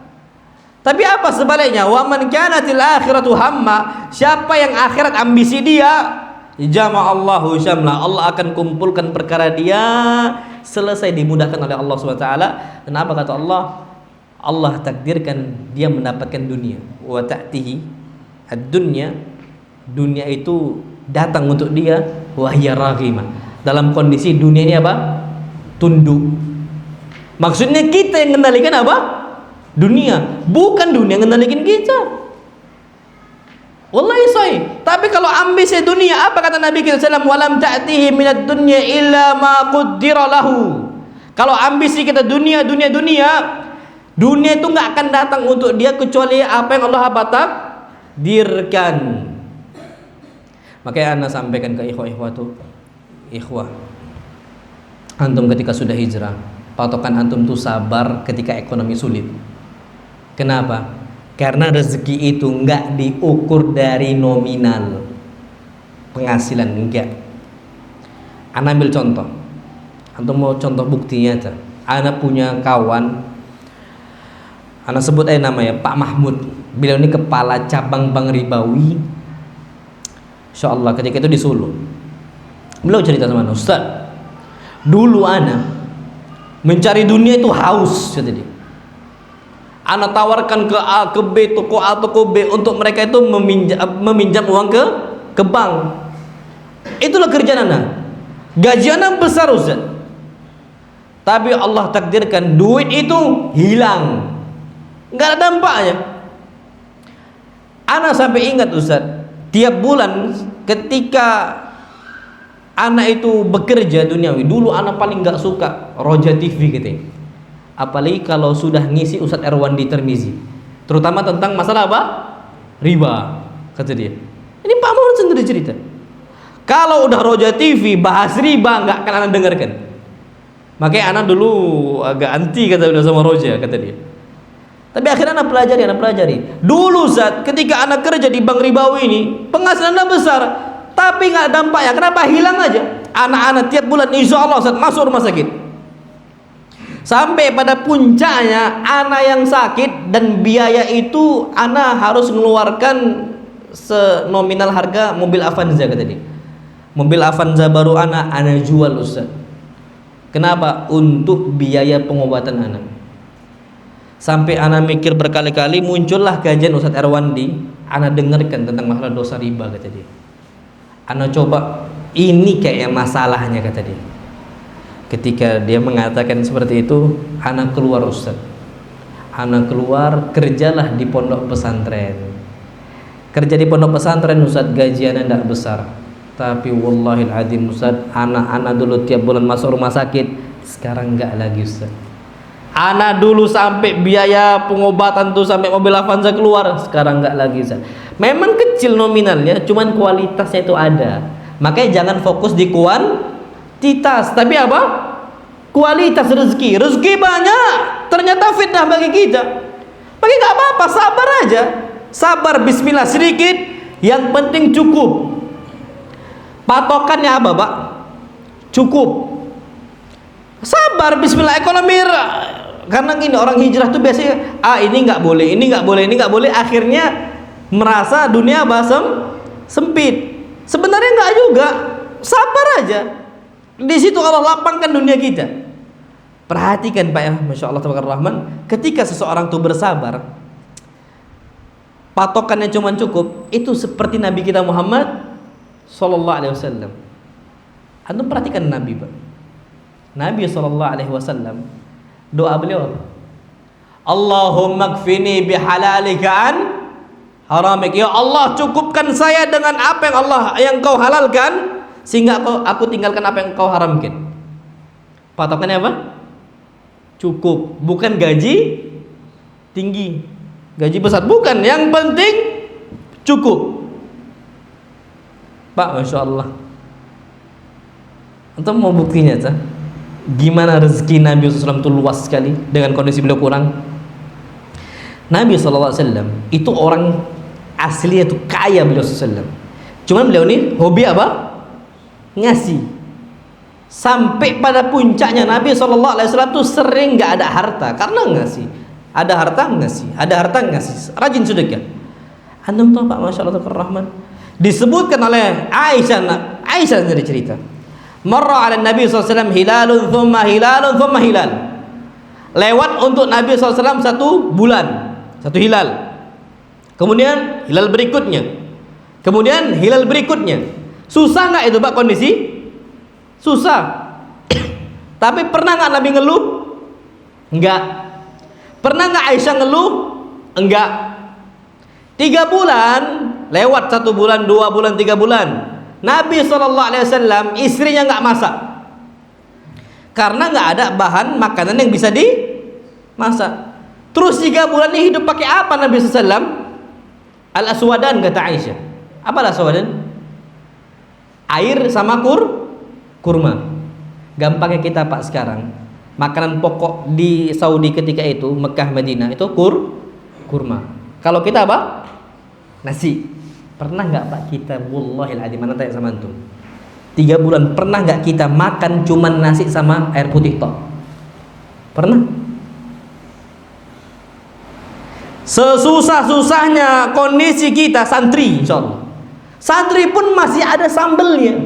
Tapi apa sebaliknya? Wa man kanatil akhiratu hamma, siapa yang akhirat ambisi dia, jama'allahu syamla, Allah akan kumpulkan perkara dia, selesai, dimudahkan oleh Allah SWT. Dan apa kata Allah? Allah takdirkan dia mendapatkan dunia. Wa ta'tihi ad-dunya, dunia itu datang untuk dia, wahya raghimah, dalam kondisi dunia ini apa? Tunduk. Maksudnya kita yang mengendalikan apa? Dunia, bukan dunia yang mengendalikan kita. Wallahi sahih. Tapi kalau ambisi dunia, apa kata Nabi kita sallallahu alaihi wasallam? Walam ta'tihi minad dunya illa ma qaddira lahu. Kalau ambisi kita dunia itu nggak akan datang untuk dia kecuali apa yang Allah takdirkan. Makanya anda sampaikan ke ikhwah tuh, ikhwah, antum ketika sudah hijrah, patokan antum tuh sabar ketika ekonomi sulit. Kenapa? Karena rezeki itu nggak diukur dari nominal penghasilan, enggak. Anda ambil contoh, antum mau contoh buktinya aja. Anda punya kawan, Anda sebut aja namanya Pak Mahmud. Beliau ini kepala cabang Bank Ribawi, insya Allah, ketika itu di Solo. Beliau cerita sama Anda, Ustaz, dulu Ana mencari dunia itu haus, kata dia. Ana tawarkan ke A, ke B, toko A, toko B, untuk mereka itu meminjam uang ke bank. Itulah kerjaan Ana. Gaji Ana besar, Ustaz. Tapi Allah takdirkan duit itu hilang, nggak ada dampaknya. Ana sampai ingat, Ustaz, tiap bulan ketika anak itu bekerja duniawi, dulu anak paling nggak suka Roja TV gitu ya. Apalagi kalau sudah ngisi Ustadz Erwandi Termizi, terutama tentang masalah apa? Riba, kata dia. Ini Pak Mahmud sendiri cerita, kalau udah Roja TV bahas riba nggak akan anak dengarkan. Makanya anak dulu agak anti kata udah sama Roja, kata dia. Tapi akhirnya anak pelajari. Dulu Ustaz, ketika anak kerja di bank ribawi ini, penghasilan anak besar, tapi nggak dampaknya. Kenapa? Hilang aja. Anak-anak tiap bulan insya Allah Ustaz masuk rumah sakit. Sampai pada puncaknya anak yang sakit dan biaya itu anak harus mengeluarkan senominal harga mobil Avanza kata dia. Mobil Avanza baru anak jual Ustaz. Kenapa? Untuk biaya pengobatan anak. Sampai anak mikir berkali-kali, muncullah kajian Ustaz Erwandi. Anak dengarkan tentang masalah dosa riba kata dia. Anak coba, ini kayak masalahnya kata dia. Ketika dia mengatakan seperti itu, anak keluar Ustaz. Anak keluar, kerjalah di pondok pesantren. Kerja di pondok pesantren Ustaz, gajiannya tidak besar. Tapi wallahil adzim Ustaz, anak-anak dulu tiap bulan masuk rumah sakit, sekarang enggak lagi Ustaz. Anak dulu sampai biaya pengobatan tuh sampai mobil Avanza keluar, sekarang enggak lagi Ustaz. Memang kecil nominalnya, cuman kualitasnya itu ada. Makanya jangan fokus di kuantitas, tapi apa? Kualitas rezeki. Rezeki banyak, ternyata fitnah bagi kita. Bagi enggak apa-apa, sabar aja. Sabar, bismillah sedikit, yang penting cukup. Patokannya apa, Pak? Cukup. Sabar, bismillah, ekonomi. Karena gini, orang hijrah tuh biasanya ini nggak boleh, ini nggak boleh, ini nggak boleh, akhirnya merasa dunia sempit. Sebenarnya nggak juga. Sabar aja. Di situ Allah lapangkan dunia kita. Perhatikan Pak ya, Masya Allah tabarakallah rahman. Ketika seseorang tuh bersabar, patokannya cuma cukup, itu seperti Nabi kita Muhammad Sallallahu Alaihi Wasallam. Antum perhatikan Nabi Pak. Nabi Sallallahu Alaihi Wasallam, doa beliau apa? Allahumma kfini bihalalika an haramik. Ya Allah, cukupkan saya dengan apa yang kau halalkan, sehingga aku tinggalkan apa yang kau haramkan. Patokannya apa? Cukup. Bukan gaji tinggi, gaji besar, bukan. Yang penting cukup. Pak, Masya Allah, untuk mau buktinya tuh, gimana rezeki Nabi SAW itu luas sekali dengan kondisi beliau kurang. Nabi SAW itu orang aslinya itu kaya beliau SAW. Cuman beliau ini hobi apa? Ngasih. Sampai pada puncaknya Nabi SAW itu sering nggak ada harta karena ngasih. Ada harta ngasih, ada harta ngasih. Rajin sedekah. Antum tahu Pak, Masya Allah Rahman. Disebutkan oleh Aisyah dari cerita. Marra ala Nabi SAW hilalun thumma hilal. Lewat untuk Nabi SAW satu bulan, satu hilal. Kemudian hilal berikutnya. Kemudian hilal berikutnya. Susah nggak itu Pak kondisi? Susah. Tapi pernah nggak Nabi ngeluh? Enggak. Pernah nggak Aisyah ngeluh? Enggak. 3 bulan, lewat 1 bulan, 2 bulan, 3 bulan. Nabi SAW istrinya nggak masak karena nggak ada bahan makanan yang bisa dimasak. Terus 3 bulan ini hidup pakai apa Nabi SAW? Al-aswadan kata Aisyah. Apa al-aswadan? Air sama kurma. Gampangnya kita Pak sekarang, makanan pokok di Saudi ketika itu, Mekah Madinah itu kurma. Kalau kita apa? Nasi. Pernah nggak Pak kita, wallahil adzim, mana tanya sama antum, 3 bulan pernah nggak kita makan cuman nasi sama air putih tok? Pernah? Sesusah-susahnya kondisi kita santri, insyaallah. Santri pun masih ada sambelnya.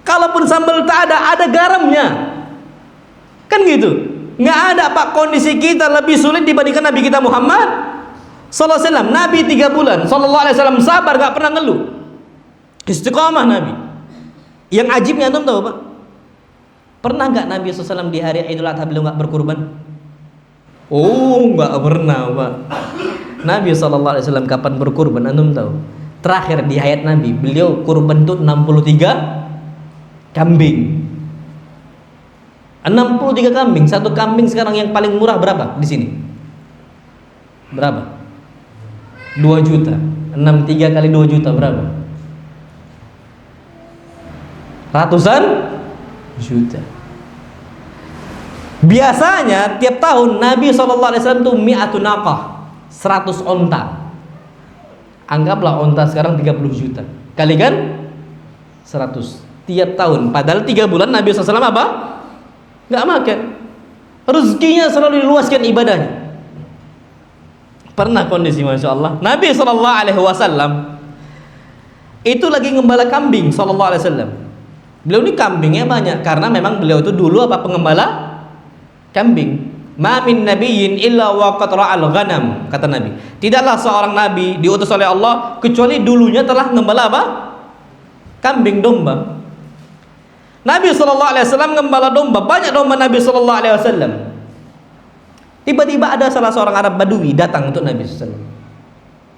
Kalaupun sambel tak ada garamnya. Kan gitu. Nggak ada Pak, kondisi kita lebih sulit dibandingkan Nabi kita Muhammad Sallallahu Alaihi Wasallam. Nabi 3 bulan Sallallahu Alaihi Wasallam sabar, gak pernah ngeluh, istiqamah Nabi. Yang ajibnya antum tahu Pak, pernah gak Nabi SAW di hari Idul Adha beliau gak berkurban? Oh, gak pernah Pak. Nabi SAW kapan berkurban antum tahu? Terakhir di hayat Nabi beliau kurban itu 63 kambing. 63 kambing. Satu kambing sekarang yang paling murah berapa di sini? Berapa? 2 juta. 63 kali 2 juta berapa? Ratusan juta. Biasanya tiap tahun Nabi SAW itu mi'atu naqah, 100 onta. Anggaplah onta sekarang 30 juta. Kalikan 100 tiap tahun. Padahal 3 bulan Nabi SAW apa? Nggak makan. Rezekinya selalu diluaskan ibadahnya. Pernah kondisi Masya Allah, Nabi SAW itu lagi ngembala kambing SAW. Beliau ini kambingnya banyak karena memang beliau itu dulu apa, pengembala kambing. Ma min nabiyyin illa waqad ra'al ghanam, kata Nabi. Tidaklah seorang nabi diutus oleh Allah kecuali dulunya telah ngembala apa? Kambing, domba. Nabi SAW ngembala domba, banyak domba Nabi SAW. Tiba-tiba ada salah seorang Arab Badui datang untuk Nabi SAW.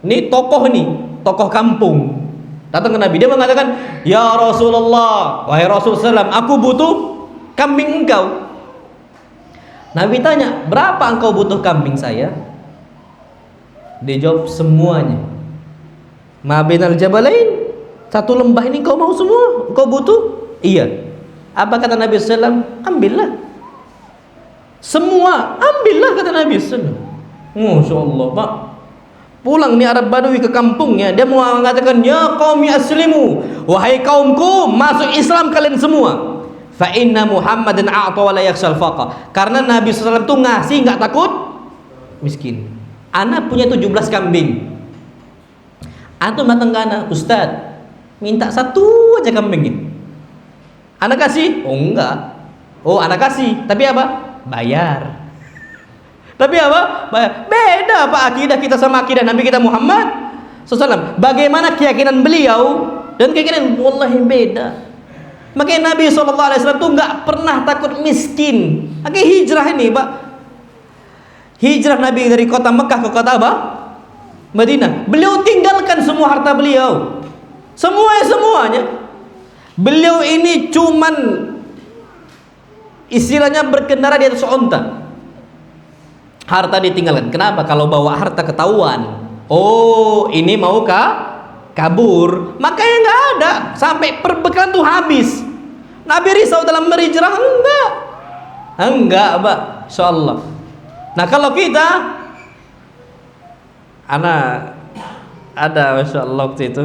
Ini tokoh kampung. Datang ke Nabi, dia mengatakan, "Ya Rasulullah, wahai Rasul SAW, aku butuh kambing engkau." Nabi tanya, "Berapa engkau butuh kambing saya?" Dia jawab, "Semuanya." Ma bainal jabalain, satu lembah ini kau mau semua? Kau butuh? Iya. Apa kata Nabi SAW? Ambillah. Semua, ambillah, kata Nabi SAW. Masya Allah, Pak. Pulang nih Arab Badui ke kampungnya, dia mau mengatakan, "Ya qaumi aslimu, wahai kaumku, masuk Islam kalian semua. Fa inna Muhammadan a'ta wa la yakhshal faqa." Karena Nabi SAW itu ngasih nggak takut miskin. Anak punya 17 kambing. Antum datang ke anak, "Ustaz, minta satu aja kambingnya." Anak kasih? Oh enggak. Oh, anak kasih, tapi apa? Bayar. Tapi apa? Bayar. Beda Pak akidah kita sama akidah Nabi kita Muhammad SAW. Bagaimana keyakinan beliau dan keyakinan wallahi beda. Makanya Nabi SAW itu nggak pernah takut miskin. Makanya hijrah ini Pak, hijrah Nabi dari kota Mekah ke kota apa? Madinah. Beliau tinggalkan semua harta beliau, semuanya. Beliau ini cuman istilahnya berkendara di atas onta. Harta ditinggalkan. Kenapa? Kalau bawa harta ketahuan, oh ini mau kabur, makanya nggak ada, sampai perbekalan tuh habis. Nabi risau dalam berhijrah? Enggak Pak, insyaallah. Nah kalau kita, anak ada Masya Allah waktu itu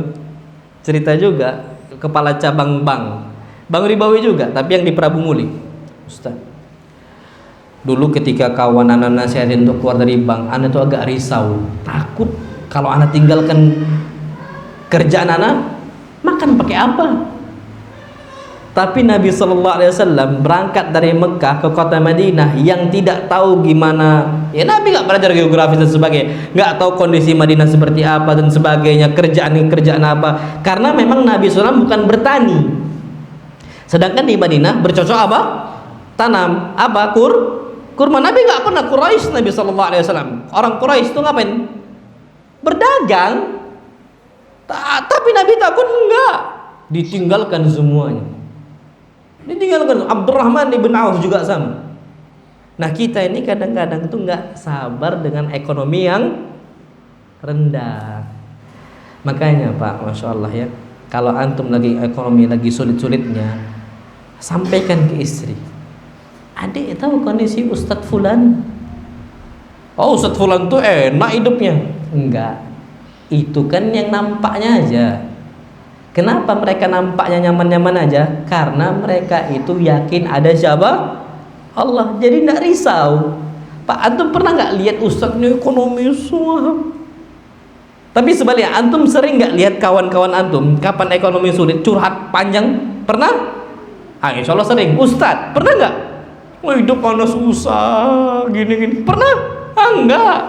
cerita juga, kepala cabang Bang Ribawi juga, tapi yang di Prabu Muli, Ustaz. Dulu ketika kawan anak nasihatin untuk keluar dari bank, anak itu agak risau, takut kalau anak tinggalkan kerjaan anak, makan pakai apa? Tapi Nabi SAW berangkat dari Mekah ke kota Madinah yang tidak tahu gimana, ya Nabi nggak belajar geografi dan sebagainya, nggak tahu kondisi Madinah seperti apa dan sebagainya, kerjaan apa, karena memang Nabi SAW bukan bertani. Sedangkan di Madinah bercocok apa? Tanam apa? Kurma. Nabi nggak pernah Quraisy. Nabi SAW, orang Quraisy itu ngapain? Berdagang. Tapi Nabi takut enggak, ditinggalkan semuanya. Ditinggalkan. Abdurrahman ibn Auf juga sama. Nah kita ini kadang-kadang tuh nggak sabar dengan ekonomi yang rendah. Makanya Pak, Masya Allah ya, kalau antum lagi ekonomi lagi sulit-sulitnya, sampaikan ke istri, "Adik tahu kondisi Ustadz Fulan?" "Oh Ustadz Fulan tuh enak hidupnya." Enggak, itu kan yang nampaknya aja. Kenapa mereka nampaknya nyaman-nyaman aja? Karena mereka itu yakin ada siapa? Allah. Jadi tidak risau. Pak, antum pernah nggak lihat ustadznya ekonomi semua? Tapi sebaliknya, antum sering nggak lihat kawan-kawan antum kapan ekonomi sulit curhat panjang? Pernah? Insya Allah sering. Ustadz, pernah nggak? Wah, hidup mana susah, gini-gini. Pernah? Enggak.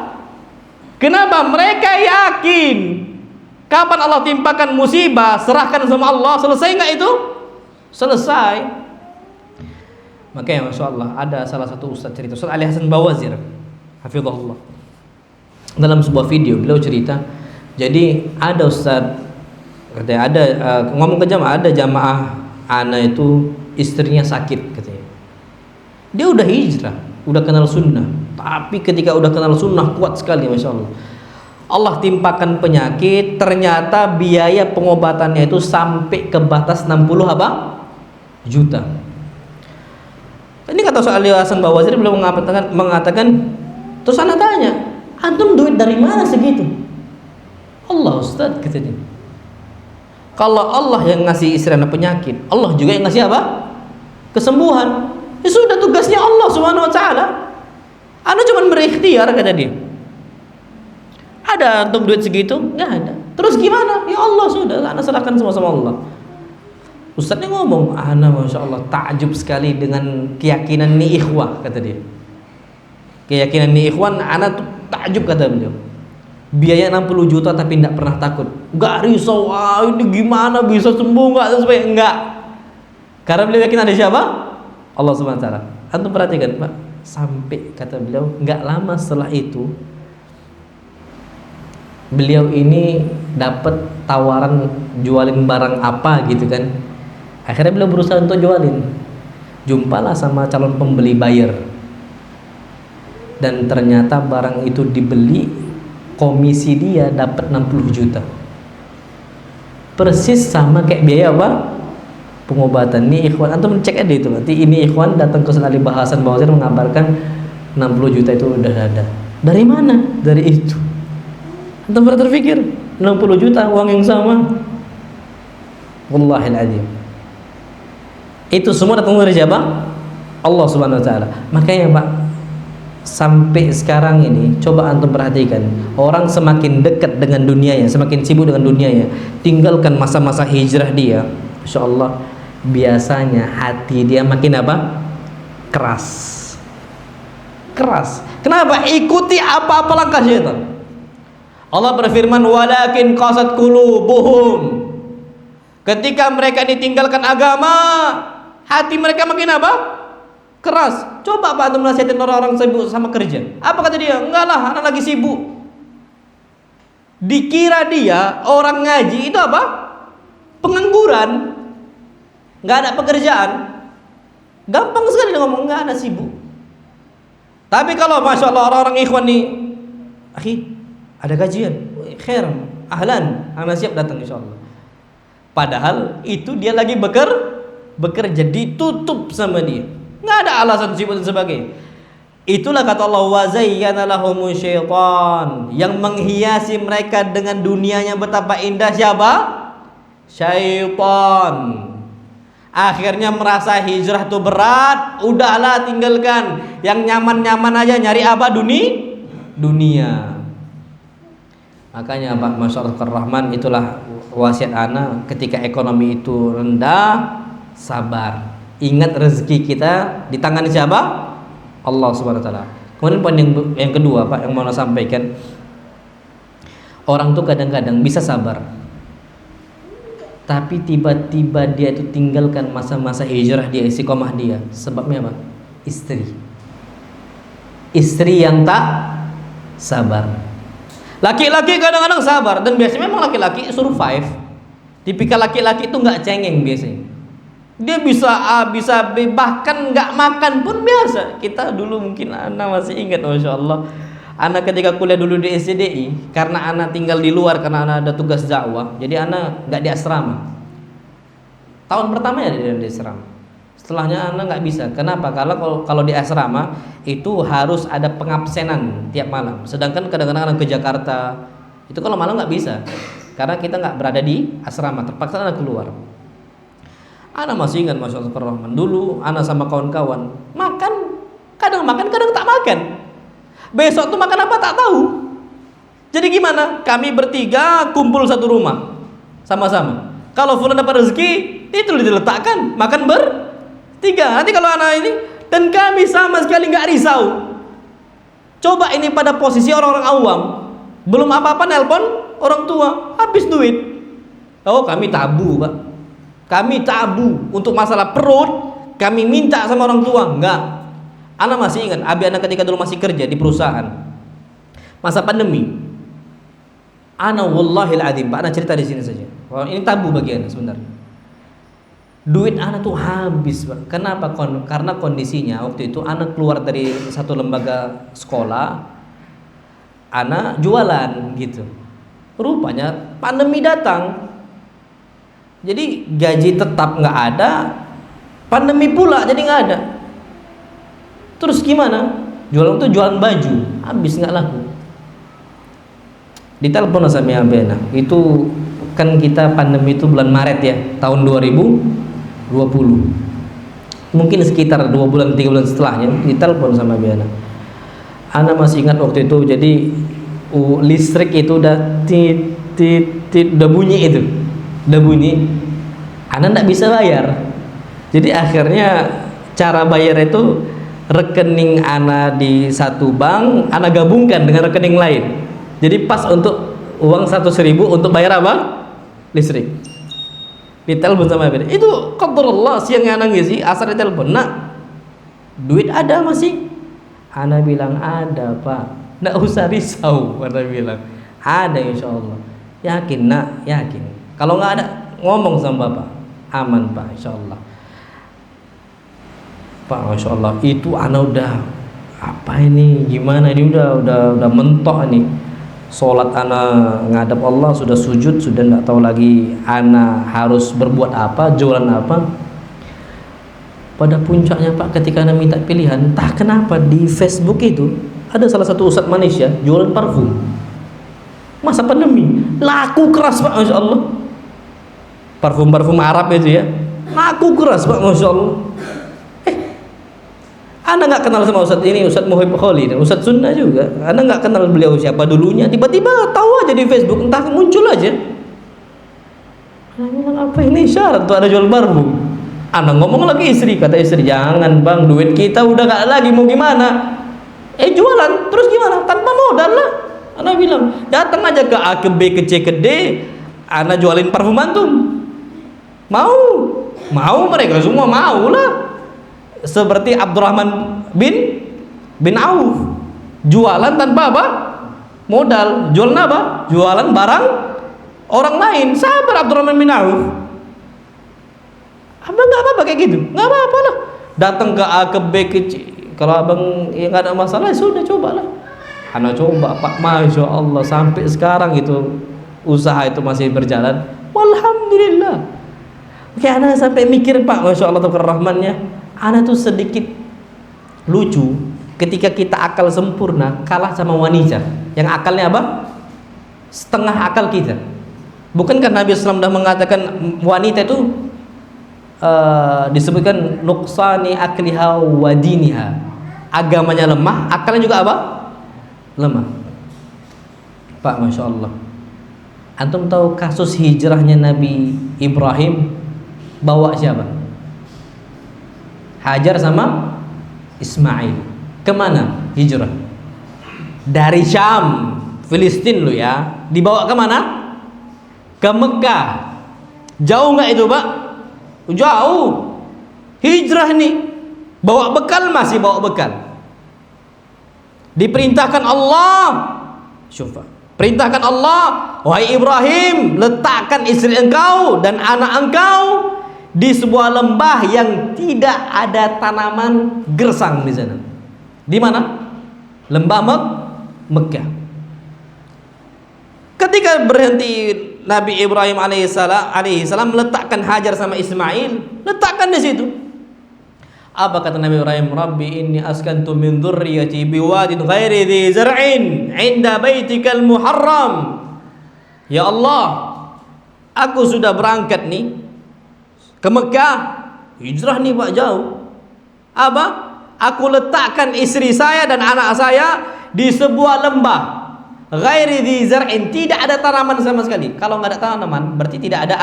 Kenapa? Mereka yakin kapan Allah timpakan musibah, serahkan sama Allah, selesai nggak itu? Selesai. Makanya Masya Allah, ada salah satu ustaz cerita, Ustaz Ali Hasan Bawazir hafizahullah, dalam sebuah video beliau cerita, jadi ada ustaz katanya, ada ngomong ke jamaah, ada jamaah anak itu istrinya sakit katanya. Dia udah hijrah, udah kenal sunnah, tapi ketika udah kenal sunnah kuat sekali Masya Allah, Allah timpakan penyakit, ternyata biaya pengobatannya itu sampai ke batas 60 apa? Juta. Ini kata soal Ali Hasan Bawazir beliau mengatakan, terus anak tanya, antum duit dari mana segitu? Allah Ustaz, kata dia. Kalau Allah yang ngasih istri anak penyakit, Allah juga yang ngasih apa? Kesembuhan. Ya sudah, tugasnya Allah Subhanahu wa taala. Anda cuma berikhtiar, kata dia. Ada antum duit segitu? Enggak ada. Terus gimana? Ya Allah sudah, Anda serahkan semua sama Allah. Ustaznya ngomong, ana masya Allah takjub sekali dengan keyakinan ni ikhwah, kata dia. Keyakinan ni ikhwan, ana tuh takjub, kata beliau. Biaya 60 juta tapi tidak pernah takut. Enggak risau, ini gimana bisa sembuh enggak. Karena beliau yakin ada siapa? Allah Subhanahu wa taala. Antum perhatikan, Pak, sampai kata beliau enggak lama setelah itu beliau ini dapat tawaran jualin barang apa gitu kan. Akhirnya beliau berusaha untuk jualin. Jumpalah sama calon pembeli buyer. Dan ternyata barang itu dibeli, komisi dia dapat 60 juta. Persis sama kayak biaya apa? Pengobatan. Nih ikhwan, antum cek aja itu. Nanti ini ikhwan datang ke Ustaz Ali Hasan Bawazir mengabarkan 60 juta itu udah ada. Dari mana? Dari itu. Antum pernah terpikir 60 juta uang yang sama? Wallahil adzim. Itu semua datang dari siapa? Allah Subhanahu wa taala. Makanya Pak, sampai sekarang ini coba antum perhatikan, orang semakin dekat dengan dunianya, semakin sibuk dengan dunianya, tinggalkan masa-masa hijrah dia, insyaallah biasanya hati dia makin apa? Keras. Kenapa? Ikuti apa-apa langkah syaitan. Allah berfirman, walakin qasat qulubuhum. Ketika mereka ditinggalkan agama, hati mereka makin apa? Keras. Coba Pak antum nasihatin orang-orang sibuk sama kerja. Apa kata dia? Enggak lah, anak lagi sibuk. Dikira dia orang ngaji itu apa? Pengangguran. Enggak ada pekerjaan. Gampang sekali dia ngomong, enggak, anak sibuk. Tapi kalau masya Allah orang-orang ikhwan nih, akhi, ada kajian, khair, ahlan, anak siap datang insyaallah. Padahal itu dia lagi bekerja, ditutup sama dia. Nggak ada alasan sibuk dan sebagainya. Itulah kata Allah, wa zayyana lahumu syaitan, yang menghiasi mereka dengan dunianya betapa indah siapa? Syaitan. Akhirnya merasa hijrah itu berat, udahlah tinggalkan. Yang nyaman-nyaman aja, nyari apa? Dunia. Makanya Pak Masyarakat Rahman, itulah wasiat ana, ketika ekonomi itu rendah, sabar. Ingat rezeki kita di tangan siapa? Allah Subhanahu wa taala. Kemudian poin yang kedua Pak yang mau saya sampaikan, orang tuh kadang-kadang bisa sabar, tapi tiba-tiba dia itu tinggalkan masa-masa hijrah dia, istiqomah dia. Sebabnya apa? Istri yang tak sabar. Laki-laki kadang-kadang sabar, dan biasanya memang laki-laki survive. Tipikal laki-laki itu nggak cengeng biasanya. Dia bisa bahkan nggak makan pun biasa. Kita dulu mungkin Ana masih ingat, masya Allah. Ana ketika kuliah dulu di SCDI, karena Ana tinggal di luar karena Ana ada tugas dakwah, jadi Ana nggak di asrama. Tahun pertama ya di asrama. Setelahnya Ana nggak bisa. Kenapa? Karena kalau di asrama itu harus ada pengabsenan tiap malam. Sedangkan kadang-kadang Ana ke Jakarta, itu kalau malam nggak bisa, karena kita nggak berada di asrama. Terpaksa Ana keluar. Ana masih ingat masya Allah Rahman, dulu Ana sama kawan-kawan makan, kadang tak makan. Besok tuh makan apa tak tahu. Jadi gimana? Kami bertiga kumpul satu rumah sama-sama. Kalau fulan dapat rezeki, itu diletakkan makan bertiga. Nanti kalau anak ini, dan kami sama sekali nggak risau. Coba ini pada posisi orang-orang awam, belum apa-apa nelpon orang tua, habis duit. Oh kami tabu Pak. Kami tabu untuk masalah perut, kami minta sama orang tua, enggak. Ana masih ingat, abi anak ketika dulu masih kerja di perusahaan, masa pandemi. Ana wallahil adzim, Pak, ana cerita di sini saja. Wah, ini tabu bagi ana sebenarnya. Duit ana tuh habis, Pak. Kenapa? Karena kondisinya waktu itu ana keluar dari satu lembaga sekolah, ana jualan gitu. Rupanya pandemi datang. Jadi gaji tetap nggak ada, pandemi pula jadi nggak ada. Terus gimana? Jualan tuh jualan baju, habis nggak laku. Ditelepon sama Abena. Itu kan kita pandemi itu bulan Maret ya, tahun 2020. Mungkin sekitar 2 bulan 3 bulan setelahnya ditelepon sama Abena. Ana masih ingat waktu itu, jadi listrik itu udah udah bunyi itu. Udah bunyi. Ana nggak bisa bayar. Jadi akhirnya cara bayar itu rekening Ana di satu bank, Ana gabungkan dengan rekening lain. Jadi pas untuk uang 100.000 untuk bayar apa? Listrik. Ditelepon sama Abena. Itu qadarullah, siangnya Ana ngisi, asar ditelepon. Nak, duit ada masih? Ana bilang ada Pak. Nggak usah risau. Ana bilang ada insyaallah. Yakin nak? Yakin. Kalau nggak ada ngomong sama Bapak. Aman Pak insyaallah. Pak Masya Allah, itu Ana udah apa ini, gimana ini, udah mentok nih. Sholat Ana ngadap Allah, sudah sujud, sudah nggak tahu lagi Ana harus berbuat apa, jualan apa. Pada puncaknya Pak, ketika Ana minta pilihan, entah kenapa di Facebook itu ada salah satu ustadz Malaysia jualan parfum. Masa pandemi laku keras Pak Masya Allah. Parfum Arab itu ya, laku keras Pak Masya Allah. Anda nggak kenal sama Ustadz ini, Ustadz Muhib Khalid, Ustadz Sunnah juga. Anda nggak kenal beliau siapa dulunya, tiba-tiba tahu aja di Facebook, entah muncul aja. Anda bilang apa ini syarat tuh ada jual parfum? Anda ngomong lagi istri, kata istri, jangan bang, duit kita udah nggak lagi, mau gimana? Jualan, terus gimana? Tanpa modal lah. Anda bilang, datang aja ke A ke B ke C ke D, Anda jualin parfum antum. Mau mereka semua mau lah. Seperti Abdurrahman bin Auf, jualan tanpa apa? Modal. Jualan apa? Jualan barang orang lain. Sabar Abdurrahman bin Auf. Abang nggak apa-apa kayak gitu, nggak apa-apa lah. Datang ke A ke B ke C, kalau abang ya nggak ada masalah, sudah cobalah. Ana coba Pak, Masya Allah, sampai sekarang itu usaha itu masih berjalan. Walhamdulillah. Oke, Ana sampai mikir Pak, Masya Allah Rahmannya. Ana tuh sedikit lucu ketika kita akal sempurna kalah sama wanita yang akalnya apa? Setengah akal kita. Bukankah Nabi SAW sudah mengatakan wanita itu disebutkan nuqsani akliha wa diniha, agamanya lemah, akalnya juga apa? Lemah. Pak Masya Allah, antum tahu kasus hijrahnya Nabi Ibrahim bawa siapa? Hajar sama Ismail. Kemana hijrah? Dari Syam, Filistin lo ya, dibawa kemana? Ke Mekah. Jauh nggak itu Pak? Jauh. Hijrah nih, bawa bekal, masih bawa bekal. Diperintahkan Allah, syufa, perintahkan Allah, wahai Ibrahim, letakkan istri engkau dan anak engkau di sebuah lembah yang tidak ada tanaman gersang di sana. Di mana? Lembah Mekah. Ketika berhenti Nabi Ibrahim alaihissalam meletakkan Hajar sama Ismail, letakkan di situ. Apa kata Nabi Ibrahim? Rabbi inni askantu min dzurriyyati biwadin ghairi dzi zar'in 'inda baitikal muharram. Ya Allah, aku sudah berangkat nih ke Mekah, hijrah nih Pak, jauh. Apa? Aku letakkan istri saya dan anak saya di sebuah lembah ghairi dzi zar'in, tidak ada tanaman sama sekali. Kalau nggak ada tanaman berarti tidak ada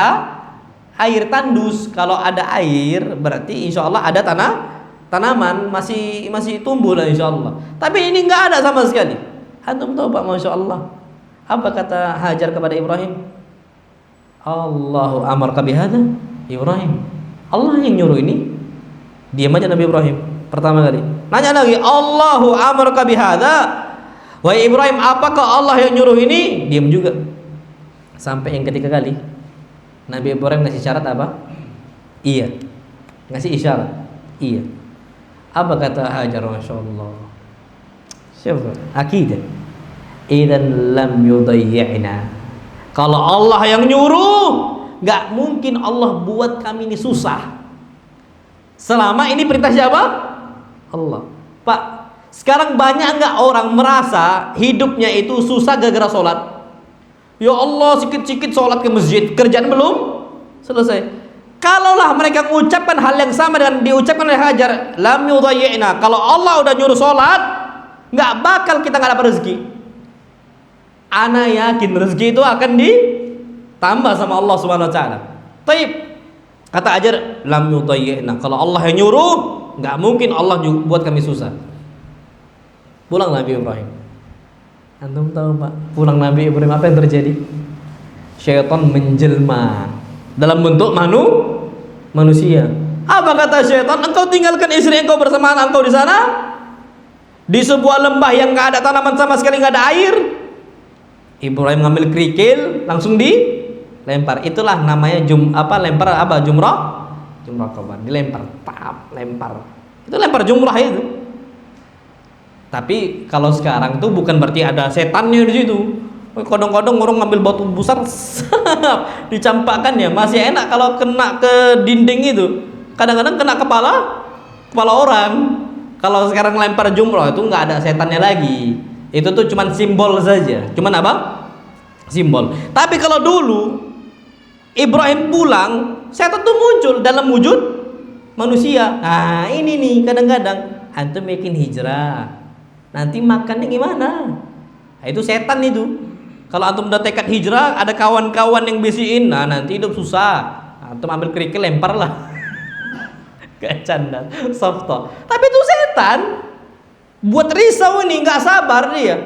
air tandus. Kalau ada air berarti insya Allah ada tanaman, masih tumbuh lah insya Allah. Tapi ini nggak ada sama sekali. Antum tahu Pak, Masya Allah, apa kata Hajar kepada Ibrahim? Allahu amarka bihadza Ibrahim, Allah yang nyuruh ini. Diam aja Nabi Ibrahim pertama kali. Nanya lagi, Allahu amarka bihadza, wahai Ibrahim, apakah Allah yang nyuruh ini? Diam juga. Sampai yang ketiga kali Nabi Ibrahim ngasih syarat apa? Iya. Ngasih isyarat. Iya. Apa kata Hajar? Masya Allah, siapa? Akidah. Idzan lam yudayyi'na. Kalau Allah yang nyuruh, gak mungkin Allah buat kami ini susah. Selama ini perintah siapa? Allah. Pak, sekarang banyak nggak orang merasa hidupnya itu susah gara-gara sholat? Ya Allah, sikit-sikit sholat ke masjid, kerjaan belum selesai. Kalaulah mereka mengucapkan hal yang sama dengan diucapkan oleh Hajar, lam yudayyi'na, kalau Allah udah nyuruh sholat, nggak bakal kita nggak dapat rezeki. Ana yakin rezeki itu akan ditambah sama Allah Subhanahu wa taala. Taib. Kata Hajar, lam yudayyi'na, kalau Allah yang nyuruh, nggak mungkin Allah buat kami susah. Pulang Nabi Ibrahim. Antum tahu Pak, pulang Nabi Ibrahim apa yang terjadi? Syaitan menjelma dalam bentuk manusia. Apa kata syaitan? Engkau tinggalkan istri engkau bersama anak engkau di sana, di sebuah lembah yang nggak ada tanaman sama sekali, nggak ada air. Ibrahim ngambil kerikil, langsung dilempar. Itulah namanya jumrah qaban. Dilempar, lempar. Itu lempar jumrah itu. Tapi kalau sekarang tuh bukan berarti ada setannya di situ. Kodong-kodong orang ngambil batu besar dicampakkan ya, masih enak kalau kena ke dinding itu. Kadang-kadang kena kepala orang. Kalau sekarang lempar jumrah itu nggak ada setannya lagi. Itu tuh cuman simbol saja. Cuman apa? Simbol. Tapi kalau dulu Ibrahim pulang, setan tuh muncul dalam wujud manusia. Nah, ini nih kadang-kadang antum bikin hijrah. Nanti makannya gimana? Nah, itu setan itu. Kalau antum udah tekad hijrah, ada kawan-kawan yang bisiin, nah nanti hidup susah. Antum ambil kerikil lempar lah. Kayak canda, softo. Tapi itu setan. Buat risau ini, nggak sabar dia.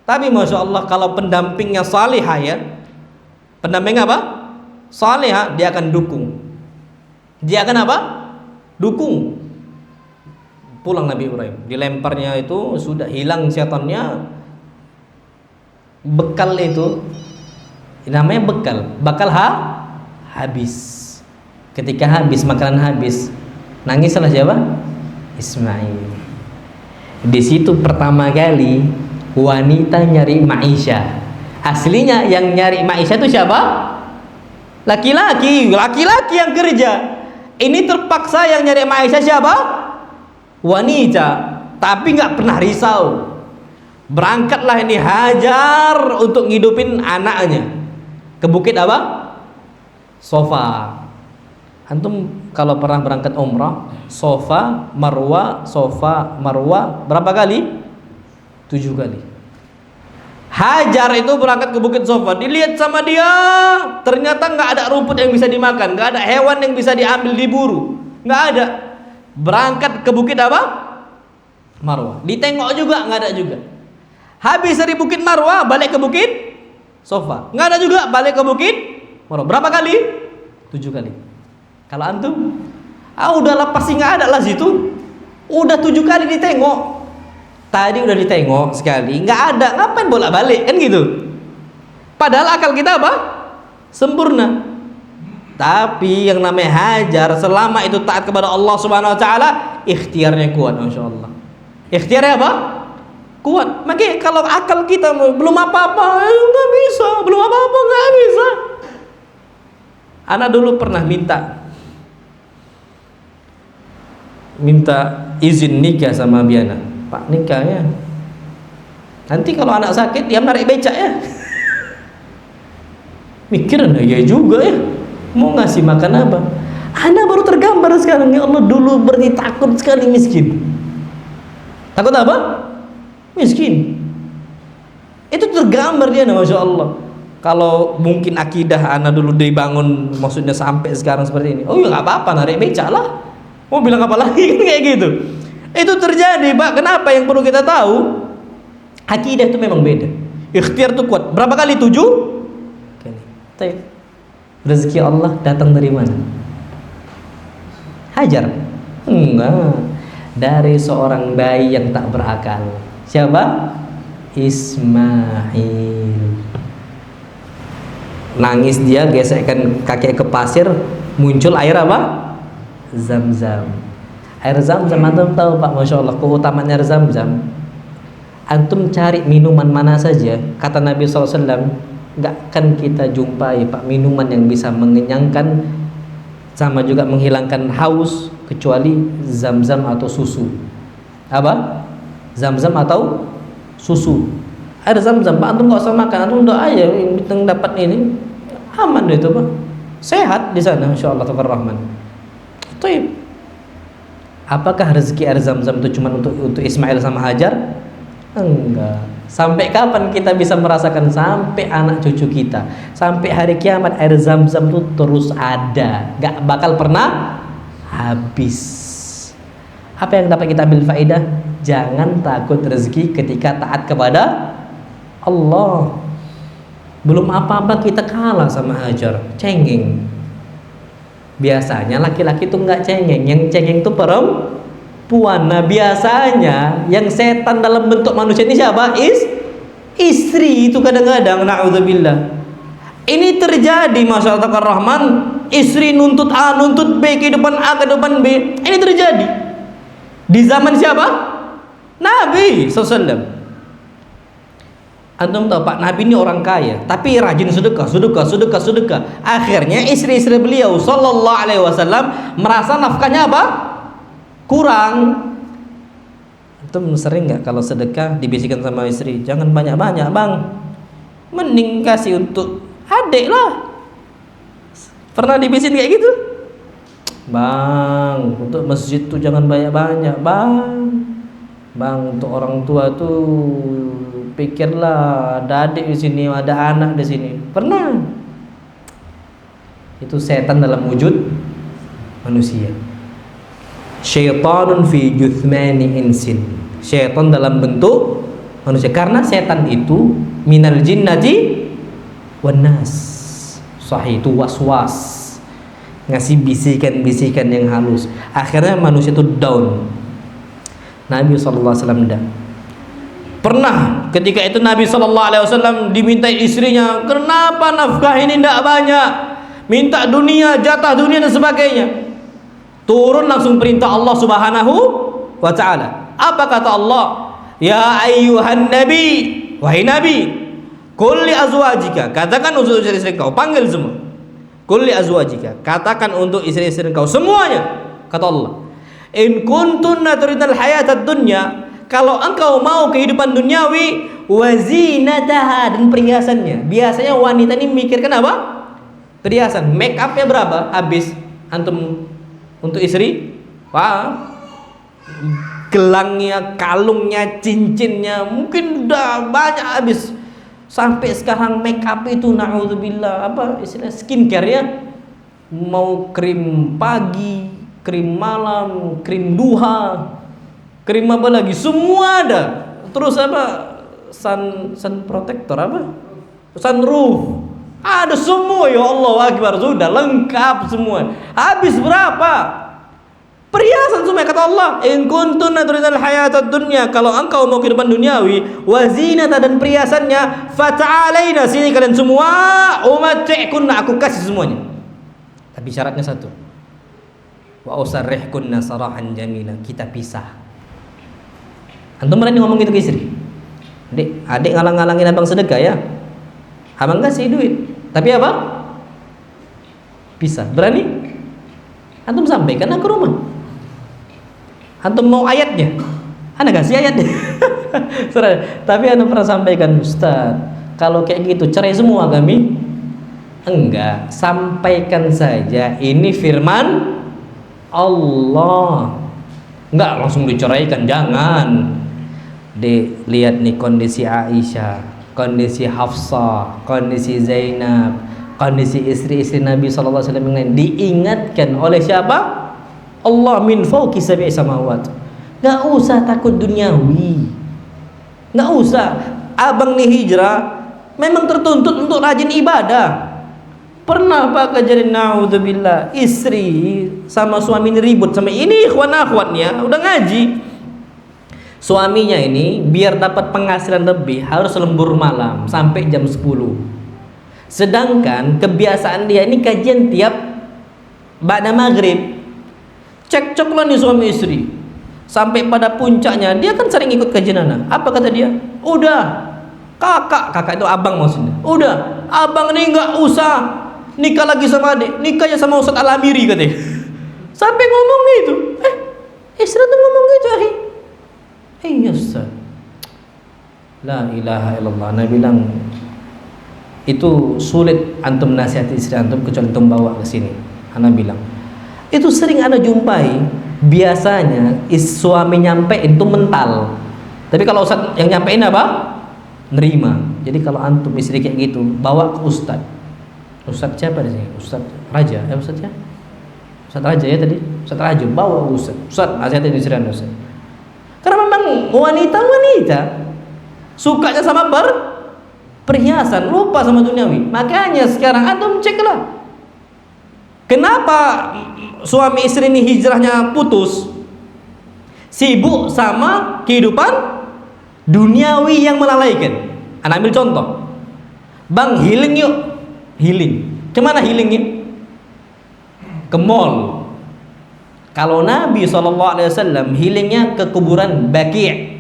Tapi masya Allah kalau pendampingnya salihah ya, pendamping apa? Salihah, dia akan dukung. Dia akan apa? Dukung. Pulang Nabi Ibrahim, dilemparnya itu sudah hilang setannya. Bekal itu namanya bakal habis. Ketika habis, makanan habis, nangislah siapa? Ismail. Di situ pertama kali wanita nyari maisha. Aslinya yang nyari maisha itu siapa? Laki-laki yang kerja. Ini terpaksa yang nyari maisha siapa? Wanita. Tapi nggak pernah risau. Berangkatlah ini Hajar untuk ngidupin anaknya ke bukit apa? Sofa. Antum kalau pernah berangkat umrah, Sofa, Marwah berapa kali? 7 kali. Hajar itu berangkat ke bukit Sofa, dilihat sama dia, ternyata nggak ada rumput yang bisa dimakan, nggak ada hewan yang bisa diambil diburu, nggak ada. Berangkat ke bukit apa? Marwah. Ditengok juga nggak ada juga. Habis dari bukit Marwah balik ke bukit Sofa, nggak ada juga, balik ke bukit Marwah. Berapa kali? 7 kali. Kalau antum, udahlah pasti nggak ada lah situ. Udah 7 kali ditengok. Tadi udah ditengok sekali, nggak ada. Ngapain bolak-balik kan gitu? Padahal akal kita apa? Sempurna. Tapi yang namanya Hajar selama itu taat kepada Allah Subhanahu Wa Taala, ikhtiarnya kuat, masya Allah. Ikhtiarnya apa? Kuat. Makanya kalau akal kita belum apa-apa, nggak bisa, belum apa-apa nggak bisa. Anak dulu pernah minta izin nikah sama Biana. Pak, nikah ya. Nanti kalau anak sakit dia menarik becak ya. Mikir, nah ya juga ya. Mau ngasih makan apa? Anak baru tergambar sekarang, ya Allah, dulu berarti takut sekali miskin. Takut apa? Miskin. Itu tergambar dia, masya Allah. Kalau mungkin akidah anak dulu dibangun, maksudnya sampai sekarang seperti ini, oh ya nggak apa-apa, narik becak lah. Mau bilang apa lagi kan kayak gitu. Itu terjadi, Pak. Kenapa? Yang perlu kita tahu, akidah itu memang beda. Ikhtiar itu kuat. Berapa kali? 7 kali. Rezeki Allah datang dari mana? Hajar? Enggak. Dari seorang bayi yang tak berakal. Siapa? Ismail. Nangis dia, gesekkan kaki ke pasir, muncul air apa? Zam-zam. Air Zam-zam, antum tahu Pak, masya Allah keutamaan air Zam-zam. Antum cari minuman mana saja, kata Nabi SAW, nggak akan kita jumpai Pak minuman yang bisa mengenyangkan sama juga menghilangkan haus kecuali zam-zam atau susu. Apa? Zam-zam atau susu. Air zam-zam, Pak, antum nggak usah makan, antum doa aja yang dapat ini, aman deh itu, Pak. Sehat di sana, insyaallah Rahman. Baik. Apakah rezeki air zam-zam itu cuma untuk Ismail sama Hajar? Enggak. Sampai kapan kita bisa merasakan? Sampai anak cucu kita, sampai hari kiamat air zam-zam itu terus ada, gak bakal pernah habis. Apa yang dapat kita ambil faedah? Jangan takut rezeki ketika taat kepada Allah. Belum apa-apa kita kalah sama Hajar, cengeng. Biasanya laki-laki itu nggak cengeng, yang cengeng itu perempuan. Nah biasanya yang setan dalam bentuk manusia ini siapa? Istri itu kadang-kadang, na'udzubillah. Ini terjadi, Masya Allah Rahman. Istri nuntut A, nuntut B, kehidupan A, kehidupan B. Ini terjadi di zaman siapa? Nabi SAW. Antum tahu Pak, Nabi ini orang kaya, tapi rajin sedekah. Akhirnya istri-istri beliau Sallallahu Alaihi Wasallam merasa nafkahnya apa? Kurang. Antum sering nggak kalau sedekah dibisikan sama istri, jangan banyak-banyak, Bang. Mending kasih untuk adik lah. Pernah dibisin kayak gitu? Bang, untuk masjid tuh jangan banyak-banyak, Bang. Bang, untuk orang tua tuh pikirlah, ada adik di sini, ada anak di sini. Pernah? Itu setan dalam wujud manusia. Syaitanun fi juthmani insin. Syaitan dalam bentuk manusia. Karena setan itu minal jinnati wan nas. Sahih, itu was-was. Ngasih bisikan-bisikan yang halus. Akhirnya manusia itu down. Nabi SAW dah. Pernah ketika itu Nabi SAW dimintai istrinya, kenapa nafkah ini tidak banyak? Minta dunia, jatah dunia dan sebagainya. Turun langsung perintah Allah Subhanahu wa Ta'ala. Apa kata Allah? Ya ayyuhan nabi, wahai nabi, qul li azwajika, katakan untuk istri-istri kau, panggil semua. Qul li azwajika, katakan untuk istri-istri kau semuanya. Kata Allah, in kuntunna turidnal hayatad dunya, kalau engkau mau kehidupan duniawi, wazinataha, dan perhiasannya. Biasanya wanita ini mikirkan apa? Perhiasan. Make upnya berapa? Habis antum untuk istri, wah, gelangnya, kalungnya, cincinnya mungkin udah banyak habis. Sampai sekarang make up itu na'udzubillah, apa istilah skincare ya, mau krim pagi, krim malam, krim duha, krim apa lagi, semua ada. Terus apa, sun protector, apa, sunroof, ada semua. Ya Allah Akbar, sudah lengkap semua. Habis berapa? Perhiasan semua. Kata Allah, in kuntunna turidnal hayatad dunya, kalau engkau mau kehidupan duniawi, wazinata, dan perhiasannya, fata'alaina, sini kalian semua, umatti'kunna, aku kasih semuanya. Tapi syaratnya satu, wa usarrihkunna sarahan jamila, kita pisah. Antum berani ngomong gitu ke istri? Adik ngalang-ngalangin abang sedekah ya, abang kasih duit, tapi apa? Pisah. Berani? Antum sampaikan ke rumah. Antum mau ayatnya, Anda kasih ayatnya. Tapi antum pernah sampaikan, Ustaz, kalau kayak gitu cerai semua kami? Enggak, sampaikan saja ini firman Allah. Enggak langsung diceraikan, jangan. Lihat nih kondisi Aisyah, kondisi Hafsah, kondisi Zainab, kondisi istri-istri Nabi SAW yang diingatkan oleh siapa? Allah, min fawqi sab'i samawat. Gak usah takut duniawi, gak usah. Abang nih hijrah memang tertuntut untuk rajin ibadah. Pernah Pak kejadian, naudzubillah, istri sama suami ini ribut sama ini ikhwan-akhwatnya, udah ngaji. Suaminya ini biar dapat penghasilan lebih harus lembur malam sampai jam 10. Sedangkan kebiasaan dia ini kajian tiap ba'da maghrib. Cekcoklah nih suami istri. Sampai pada puncaknya, dia kan sering ikut kajian anak. Apa kata dia? Udah, kakak itu abang maksudnya. Udah, abang ini nggak usah nikah lagi sama adik, nikahnya sama Ustaz Al-Amiri katanya. Sampai ngomong gitu. Istri tuh ngomong gitu, akhi. Iya Ustaz. La ilaha illallah. Nabi bilang itu sulit antum nasihati istri antum kecuali antum bawa ke sini. Ana bilang itu sering ana jumpai. Biasanya suami nyampein itu mental. Tapi kalau Ustaz yang nyampein apa? Nerima. Jadi kalau antum istri kayak gitu, bawa ke Ustaz. Ustaz siapa di sini? Ustaz Raja. Ustaz ya? Ustaz Raja ya tadi. Ustaz Raja bawa ke Ustaz. Ustaz nasihatin istri anda Ustaz. Karena memang wanita sukanya sama perhiasan, lupa sama duniawi. Makanya sekarang antum ceklah. Kenapa suami istri ini hijrahnya putus? Sibuk sama kehidupan duniawi yang melalaikan. Anak ambil contoh. Bang, healing yuk. Healing. Kemana healingin? Ke mall. Kalau Nabi SAW healingnya ke kuburan Baqi'.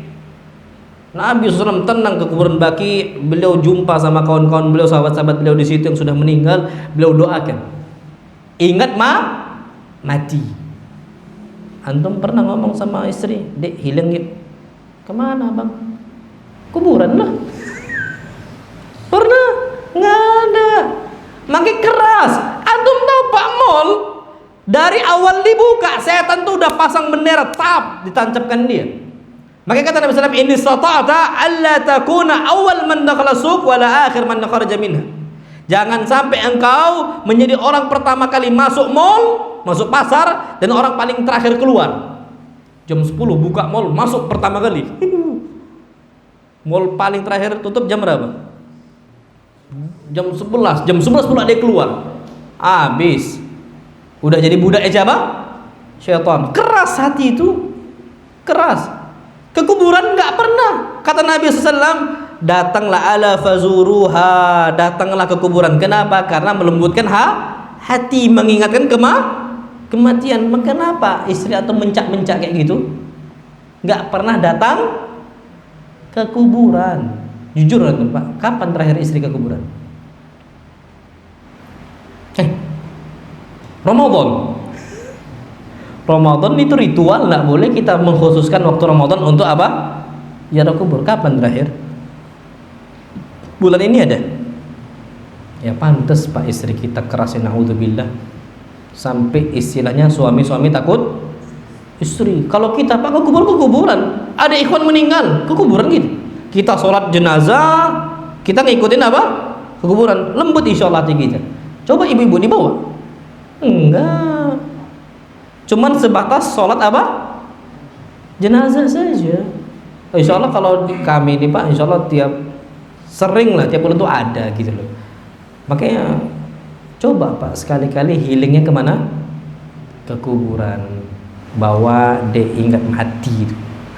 Nabi SAW tenang ke kuburan Baqi'. Beliau jumpa sama kawan-kawan beliau, sahabat-sahabat beliau di situ yang sudah meninggal. Beliau doakan. Ingat mati. Antum pernah ngomong sama istri, "Dek, healing yuk." Kemana bang? Kuburan lah. Pernah? Nggak ada. Makin keras. Antum tahu Pak Mall dari awal dibuka setan tuh udah pasang bendera tap ditancapkan dia. Makanya kata Nabi SAW, "Inni stata'ta alla takuna awal man dakhala suq wala akhir man kharaja minha." Jangan sampai engkau menjadi orang pertama kali masuk mall, masuk pasar, dan orang paling terakhir keluar. Jam 10 buka mall, masuk pertama kali. Mall paling terakhir tutup jam berapa? Jam 11. Jam 11 pula dia keluar. Habis. Udah jadi budak siapa? Syaitan. Keras hati itu. Keras. Ke kuburan enggak pernah. Kata Nabi SAW, datanglah ala fazuruha, datanglah ke kuburan. Kenapa? Karena melembutkan hati, mengingatkan kematian. Kenapa istri atau mencak-mencak kayak gitu? Enggak pernah datang ke kuburan. Jujur Pak, kapan terakhir istri ke kuburan? Ramadan itu ritual, nggak boleh kita mengkhususkan waktu Ramadan untuk apa? Ziarah kubur. Kapan terakhir? Bulan ini ada? Ya pantas Pak istri kita keras, naudzubillah. Sampai istilahnya suami takut istri. Kalau kita Pak ke kuburan, ada ikhwan meninggal ke kuburan gitu. Kita sholat jenazah, kita ngikutin apa? Ke kuburan. Lembut insyaallah hati kita. Coba ibu-ibu dibawa. Enggak. Cuman sebatas sholat apa? Jenazah saja. Insyaallah kalau kami ini Pak, insyaallah tiap bulan tuh ada gitu loh. Makanya coba Pak sekali-kali healingnya kemana? Ke kuburan. Bawa deh ingat mati.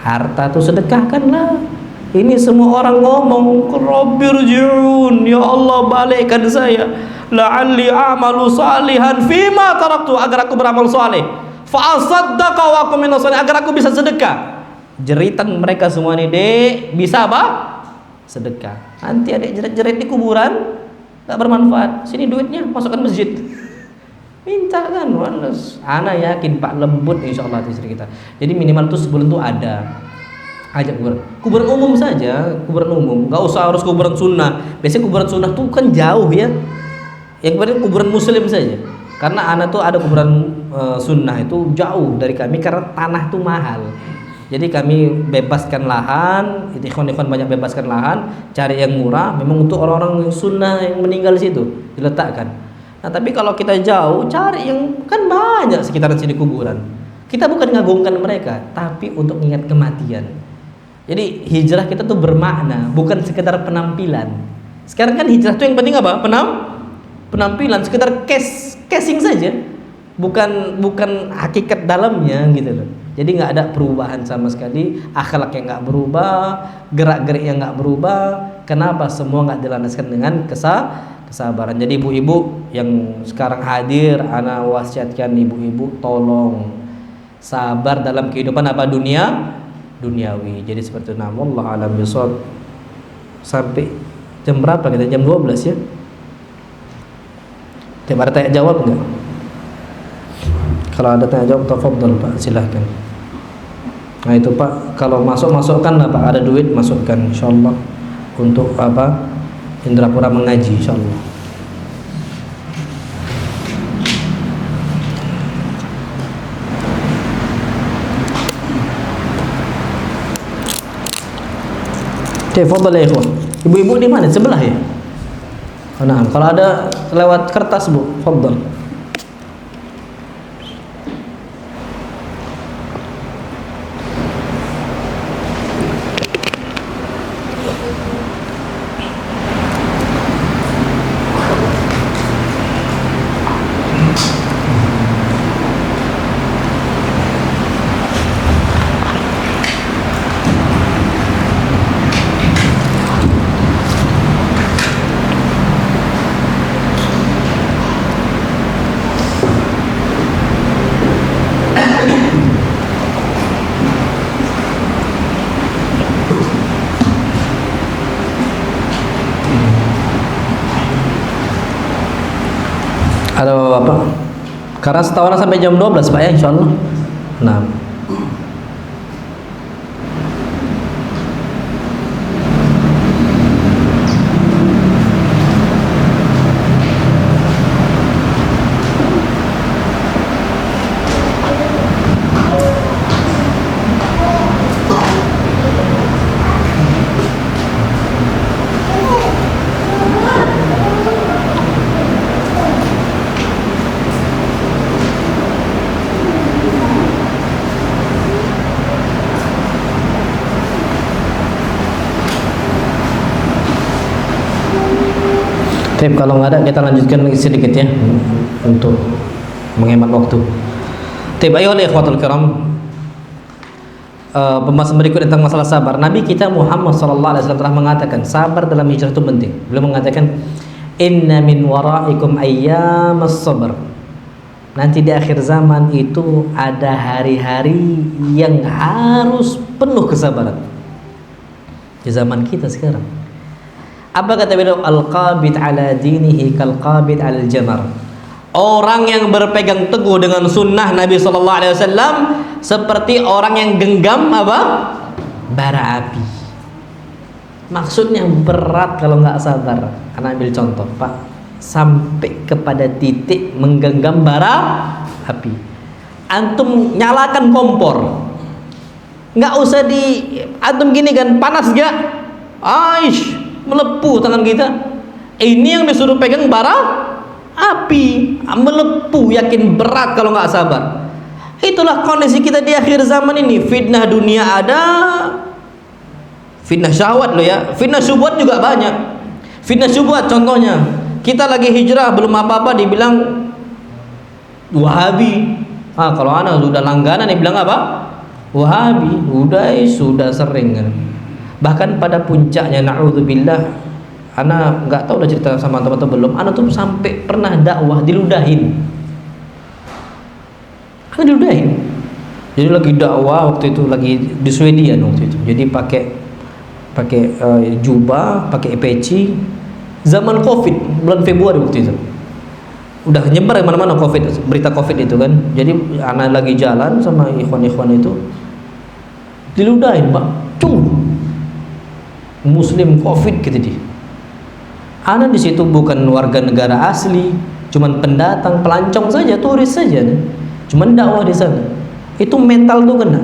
Harta tuh sedekahkanlah. Ini semua orang ngomong, Rabbirji'un, ya Allah balikkan saya, la'alli a'malu salihan fima taraktu, agar aku beramal saleh, fa asaddaqa wa aqum minas shalihin, agar aku bisa sedekah. Jeritan mereka semua nih, Dek, bisa apa? Sedekah. Nanti adek jerit-jerit di kuburan tak bermanfaat. Sini duitnya masukkan masjid. Minta kan, walas. Ana yakin Pak lembut insyaallah istri kita. Jadi minimal tuh sebulan tuh ada. Ajak kuburan umum saja, kuburan umum, nggak usah harus kuburan sunnah. Biasanya kuburan sunnah tuh kan jauh ya. Yang penting kuburan muslim saja. Karena anak tuh ada kuburan sunnah itu jauh dari kami karena tanah tuh mahal. Jadi kami bebaskan lahan, ikhwan-ikhwan banyak bebaskan lahan, cari yang murah. Memang untuk orang-orang sunnah yang meninggal di situ diletakkan. Nah tapi kalau kita jauh, cari yang kan banyak sekitaran sini kuburan. Kita bukan ngagungkan mereka, tapi untuk mengingat kematian. Jadi hijrah kita tuh bermakna, bukan sekedar penampilan. Sekarang kan hijrah tuh yang penting apa? Penampilan, sekedar casing saja, bukan hakikat dalamnya gitu loh. Jadi nggak ada perubahan sama sekali, akhlak yang nggak berubah, gerak-gerik yang nggak berubah. Kenapa? Semua nggak dilandaskan dengan kesabaran. Jadi ibu-ibu yang sekarang hadir, ana wasiatkan ibu-ibu tolong sabar dalam kehidupan apa duniawi. Jadi seperti itu. Wallahu a'lam bishawab. Sampai jam berapa kita? Jam 12 ya. Tiap ada tanya jawab enggak? Kalau ada tanya jawab, tafadhol Pak, silahkan. Nah itu Pak, kalau masukkan lah Pak, ada duit masukkan insyaallah untuk apa? Indrapura mengaji insyaallah. Tafadhol ya ikhwah. Ibu-ibu di mana? Sebelah ya? Oh, nah, kalau ada lewat kertas Bu, tafadhol. Ada Bapak? Karena setahunan sampai jam 12 Pak ya insyaallah. Nah. Tip, kalau nggak ada kita lanjutkan lagi sedikit ya untuk menghemat waktu. Tip, ayo ikhwatul kiram, pembahasan berikut tentang masalah sabar. Nabi kita Muhammad SAW telah mengatakan sabar dalam hijrah itu penting. Beliau mengatakan inna min waraikum ayyamas sabr. Nanti di akhir zaman itu ada hari-hari yang harus penuh kesabaran. Di zaman kita sekarang. Apa kata beliau? Al-qabid ala dinihi kal-qabid al jamar. Orang yang berpegang teguh dengan sunnah Nabi SAW seperti orang yang genggam apa? Bara api. Maksudnya berat kalau nggak sabar. Karena ambil contoh Pak, sampai kepada titik menggenggam bara api. Antum nyalakan kompor, nggak usah antum gini kan, panas gak? Aish, melepuh tangan kita. Ini yang disuruh pegang bara api, melepuh, yakin berat kalau nggak sabar. Itulah kondisi kita di akhir zaman ini. Fitnah dunia ada, fitnah syahwat loh ya, fitnah syubhat juga banyak. Fitnah syubhat contohnya, kita lagi hijrah belum apa-apa dibilang Wahabi. Kalau anak sudah langganan dibilang apa? Wahabi. Sudah sering kan. Bahkan pada puncaknya na'udzubillah, ana nggak tahu udah cerita sama teman-teman belum, ana tuh sampai pernah dakwah diludahin. Jadi lagi dakwah waktu itu, lagi di Swedia waktu itu. Jadi pakai jubah, pakai peci. Zaman Covid, bulan Februari waktu itu. Udah nyebar kemana-mana Covid, berita Covid itu kan. Jadi ana lagi jalan sama ikhwan-ikhwan itu, diludahin, Pak. Muslim Covid gitu dia. Ana di situ bukan warga negara asli, cuman pendatang, pelancong saja, turis saja. Cuman dakwah di sana. Itu mental tuh kena.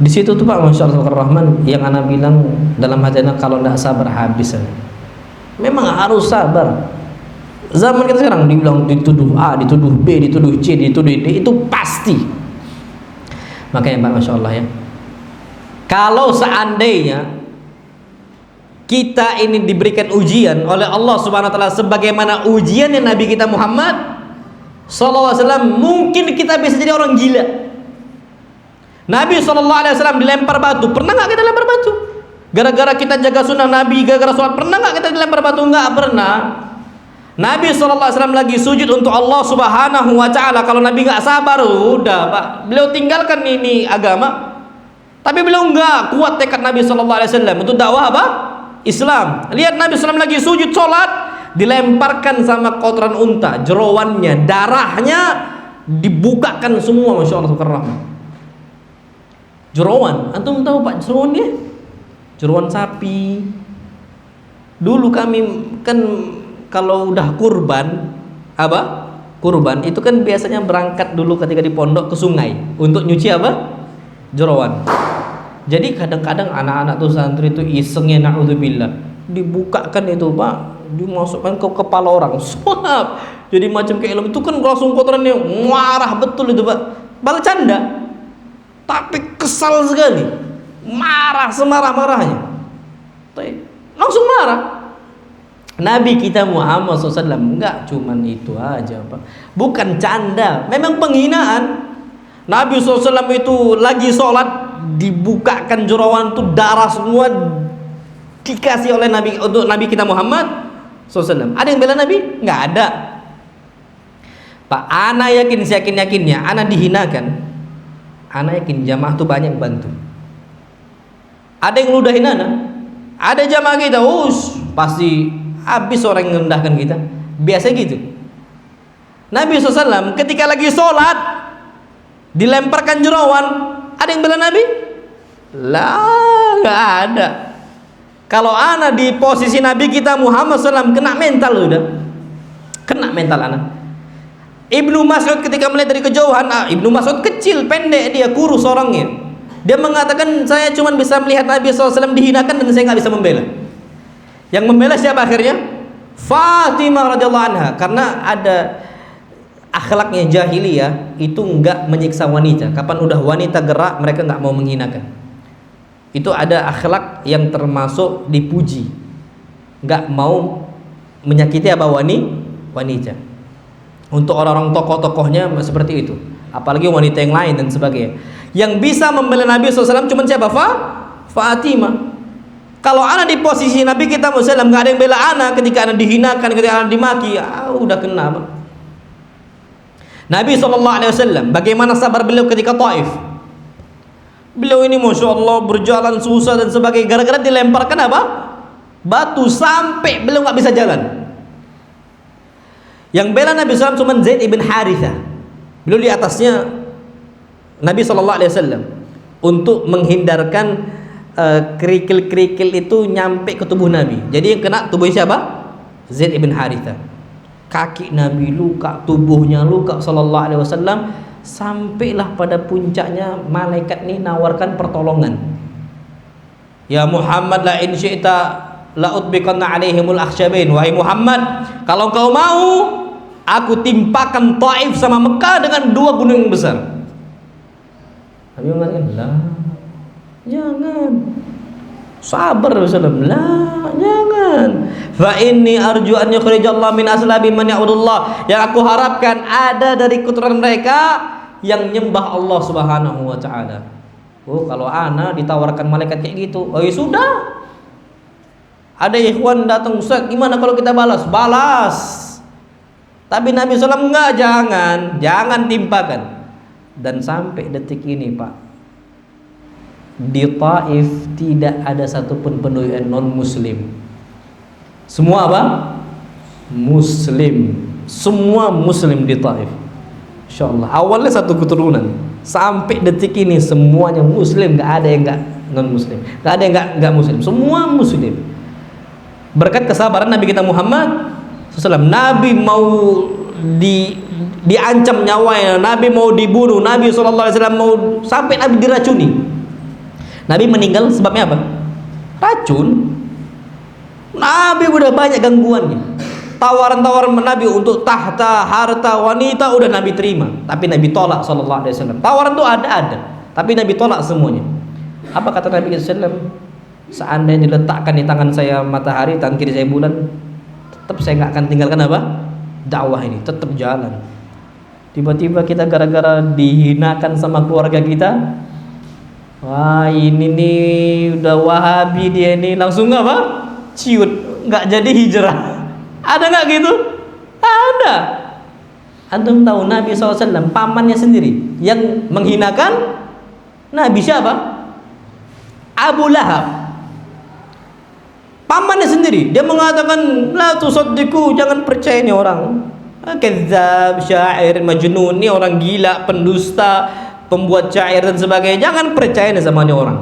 Di situ tuh Pak, Masya Allah Rahman, yang ana bilang dalam hati ana, kalau tidak sabar habis. Memang harus sabar. Zaman kita sekarang dibilang dituduh A, dituduh B, dituduh C, dituduh D, itu pasti. Makanya Pak, Masya Allah ya, kalau seandainya kita ini diberikan ujian oleh Allah Subhanahu wa taala sebagaimana ujiannya Nabi kita Muhammad sallallahu alaihi wasallam, mungkin kita bisa jadi orang gila. Nabi sallallahu alaihi wasallam dilempar batu, pernah enggak kita dilempar batu? Gara-gara kita jaga sunnah Nabi, gara-gara sholat, pernah enggak kita dilempar batu? Enggak pernah. Nabi sallallahu alaihi wasallam lagi sujud untuk Allah Subhanahu wa taala, kalau Nabi enggak sabar, udah Pak, beliau tinggalkan ini agama. Tapi beliau enggak, kuat tekad Nabi sallallahu alaihi wasallam untuk dakwah apa? Islam. Lihat Nabi sallallahu lagi sujud salat, dilemparkan sama kotoran unta, jeroannya, darahnya dibukakan semua, masya Allah subhanallah. Jeroan, antum tahu Pak jeroan dia? Jeroan sapi. Dulu kami kan kalau udah kurban, apa? Kurban itu kan biasanya berangkat dulu ketika di pondok ke sungai untuk nyuci apa? Jeroan. Jadi kadang-kadang anak-anak tuh santri itu isengnya, naudzubillah, dibukakan itu Pak, dimasukkan ke kepala orang, suap. Jadi macam kayak ilmu itu kan langsung kotorannya marah betul itu Pak. Bal canda. Tapi kesal sekali, marah semarah-marahnya, langsung marah. Nabi kita Muhammad SAW enggak cuman itu aja Pak, bukan canda, memang penghinaan. Nabi SAW itu lagi sholat, dibukakan jeroan tuh, darah semua dikasih oleh Nabi untuk Nabi kita Muhammad SAW. Ada yang bela Nabi? Enggak ada Pak. Ana yakin, yakinnya ana dihinakan, ana yakin jamaah tuh banyak bantu. Ada yang ludahin ana, ada jamaah kita, pasti habis orang yang merendahkan kita. Biasa gitu. Nabi SAW ketika lagi sholat dilemparkan jeroan, ada yang bela Nabi? Lah, nggak ada. Kalau ana di posisi Nabi kita Muhammad SAW, kena mental udah, kena mental ana. Ibnu Mas'ud ketika melihat dari kejauhan, Ibnu Mas'ud kecil, pendek, dia kurus orangnya. Dia mengatakan, saya cuma bisa melihat Nabi SAW dihinakan dan saya nggak bisa membela. Yang membela siapa akhirnya? Fatimah radhiyallahu anha. Karena ada akhlaknya jahiliyah itu nggak menyiksa wanita. Kapan udah wanita gerak, mereka nggak mau menghinakan. Itu ada akhlak yang termasuk dipuji, nggak mau menyakiti apa wanita. Untuk orang-orang tokoh-tokohnya seperti itu, apalagi wanita yang lain dan sebagainya. Yang bisa membela Nabi SAW cuma siapa? Fatimah. Kalau ana di posisi Nabi kita SAW, nggak ada yang bela ana ketika ana dihinakan, ketika ana dimaki, udah kena. Nabi SAW, bagaimana sabar beliau ketika Taif? Beliau ini masya Allah berjalan susah dan sebagainya, gara-gara dilemparkan apa? Batu, sampai beliau nggak bisa jalan. Yang bela Nabi SAW cuma Zaid ibn Harithah. Beliau di atasnya Nabi SAW untuk menghindarkan kerikil-kerikil itu nyampe ke tubuh Nabi. Jadi yang kena tubuhnya siapa? Zaid ibn Harithah. Kaki Nabi luka, tubuhnya luka SAW. Sampailah pada puncaknya malaikat ini nawarkan pertolongan. Ya Muhammad, la in syi'ta la utbiqanna alaihimul akhsyabain. Wahai Muhammad, kalau kau mau, aku timpakan Taif sama Mekah dengan 2 gunung yang besar. Nabi mengatakan, lah, jangan. Sabar Rasulullah. Lah, jangan. Fa inni arju an yukhrijallahu min aslabi man ya'budullah. Yang aku harapkan ada dari keturunan mereka yang nyembah Allah Subhanahu wa taala. Kalau ana ditawarkan malaikat kayak gitu, ya sudah. Ada ikhwan datang, Ustaz, gimana kalau kita balas? Balas. Tapi Nabi SAW enggak, jangan timpakan. Dan sampai detik ini Pak, di Taif tidak ada satupun penduduk non muslim. Semua apa? Muslim. Semua muslim di Taif. Insyaallah. Awalnya satu keturunan, sampai detik ini semuanya muslim, nggak ada yang nggak non muslim, nggak ada yang nggak muslim, semua muslim. Berkat kesabaran Nabi kita Muhammad SAW. Nabi mau diancam nyawanya, Nabi mau dibunuh, Nabi SAW mau, sampai Nabi diracuni. Nabi meninggal sebabnya apa? Racun. Nabi udah banyak gangguannya. Tawaran-tawaran Nabi untuk tahta, harta, wanita udah Nabi terima, tapi Nabi tolak SAW. Tawaran tuh ada, tapi Nabi tolak semuanya. Apa kata Nabi SAW? Seandainya diletakkan di tangan saya matahari, tangan kiri saya bulan, tetap saya nggak akan tinggalkan apa? Dakwah ini, tetap jalan. Tiba-tiba kita gara-gara dihinakan sama keluarga kita, wah ini nih udah Wahabi dia ini, langsung apa? Ciut, nggak jadi hijrah. Ada nggak gitu? Ada. Antum tahu Nabi SAW pamannya sendiri yang menghinakan Nabi siapa? Abu Lahab. Pamannya sendiri, dia mengatakan la tusaddiqu, jangan percaya ini orang. Kadzdzab, syair, majnun, ini orang gila, pendusta, pembuat syair dan sebagainya. Jangan percaya sama ini orang.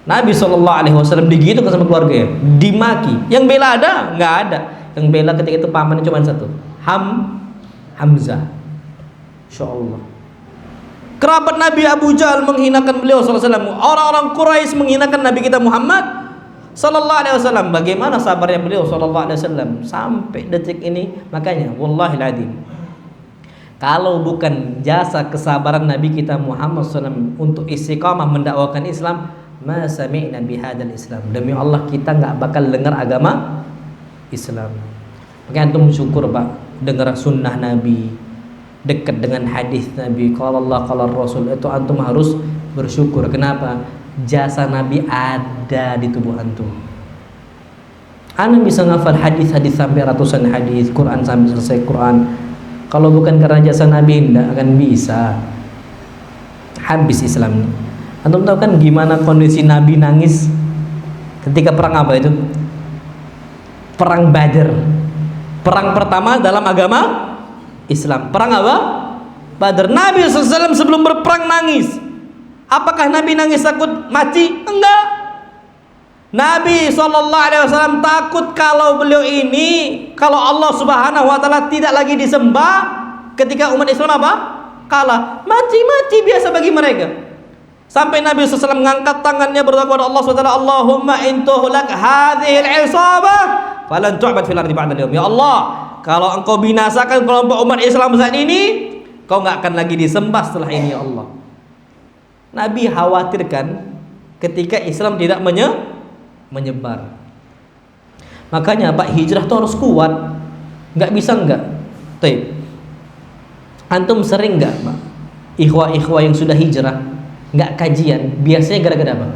Nabi SAW digitukan sama keluarganya, dimaki. Yang bela ada? Nggak ada. Yang bela ketika itu pamannya cuma satu, Hamzah. Insya Allah. Kerabat Nabi Abu Jahal menghinakan beliau SAW. Orang-orang Quraisy menghinakan Nabi kita Muhammad Sallallahu Alaihi Wasallam. Bagaimana sabarnya beliau Sallallahu Alaihi Wasallam sampai detik ini? Makanya, wallahil adzim, kalau bukan jasa kesabaran Nabi kita Muhammad SAW untuk istiqamah mendakwakan Islam, ma sami'na bihadzal Islam. Demi Allah kita nggak bakal dengar agama Islam. Makanya antum syukur Pak, dengar sunnah Nabi, dekat dengan hadis Nabi, qala Allah qala Rasul, itu antum harus bersyukur. Kenapa? Jasa Nabi ada di tubuh antum. Antum bisa ngafal hadis-hadis sampai ratusan hadis, Quran sampai selesai Quran. Kalau bukan karena jasa Nabi, tidak akan bisa. Habis Islam. Antum tahu kan gimana kondisi Nabi nangis ketika perang apa itu? Perang Badar. Perang pertama dalam agama Islam. Perang apa? Badar. Nabi SAW sebelum berperang nangis. Apakah Nabi nangis takut mati? Enggak. Nabi SAW takut kalau beliau ini, kalau Allah Subhanahu Wa Taala tidak lagi disembah ketika umat Islam apa? Kalah. Mati-mati biasa bagi mereka. Sampai Nabi SAW mengangkat tangannya berdoa kepada Allah SWT, Allahumma intuhlak hadhil isabah falan tu'bad fil ardi ba'da al-yawm. Ya Allah, kalau engkau binasakan kelompok umat Islam saat ini, kau enggak akan lagi disembah setelah ini ya Allah. Nabi khawatirkan ketika Islam tidak menyebar. Makanya Pak, hijrah itu harus kuat. Nggak bisa nggak. Taib. Antum sering nggak Pak, ikhwah-ikhwah yang sudah hijrah nggak kajian, biasanya gara-gara apa?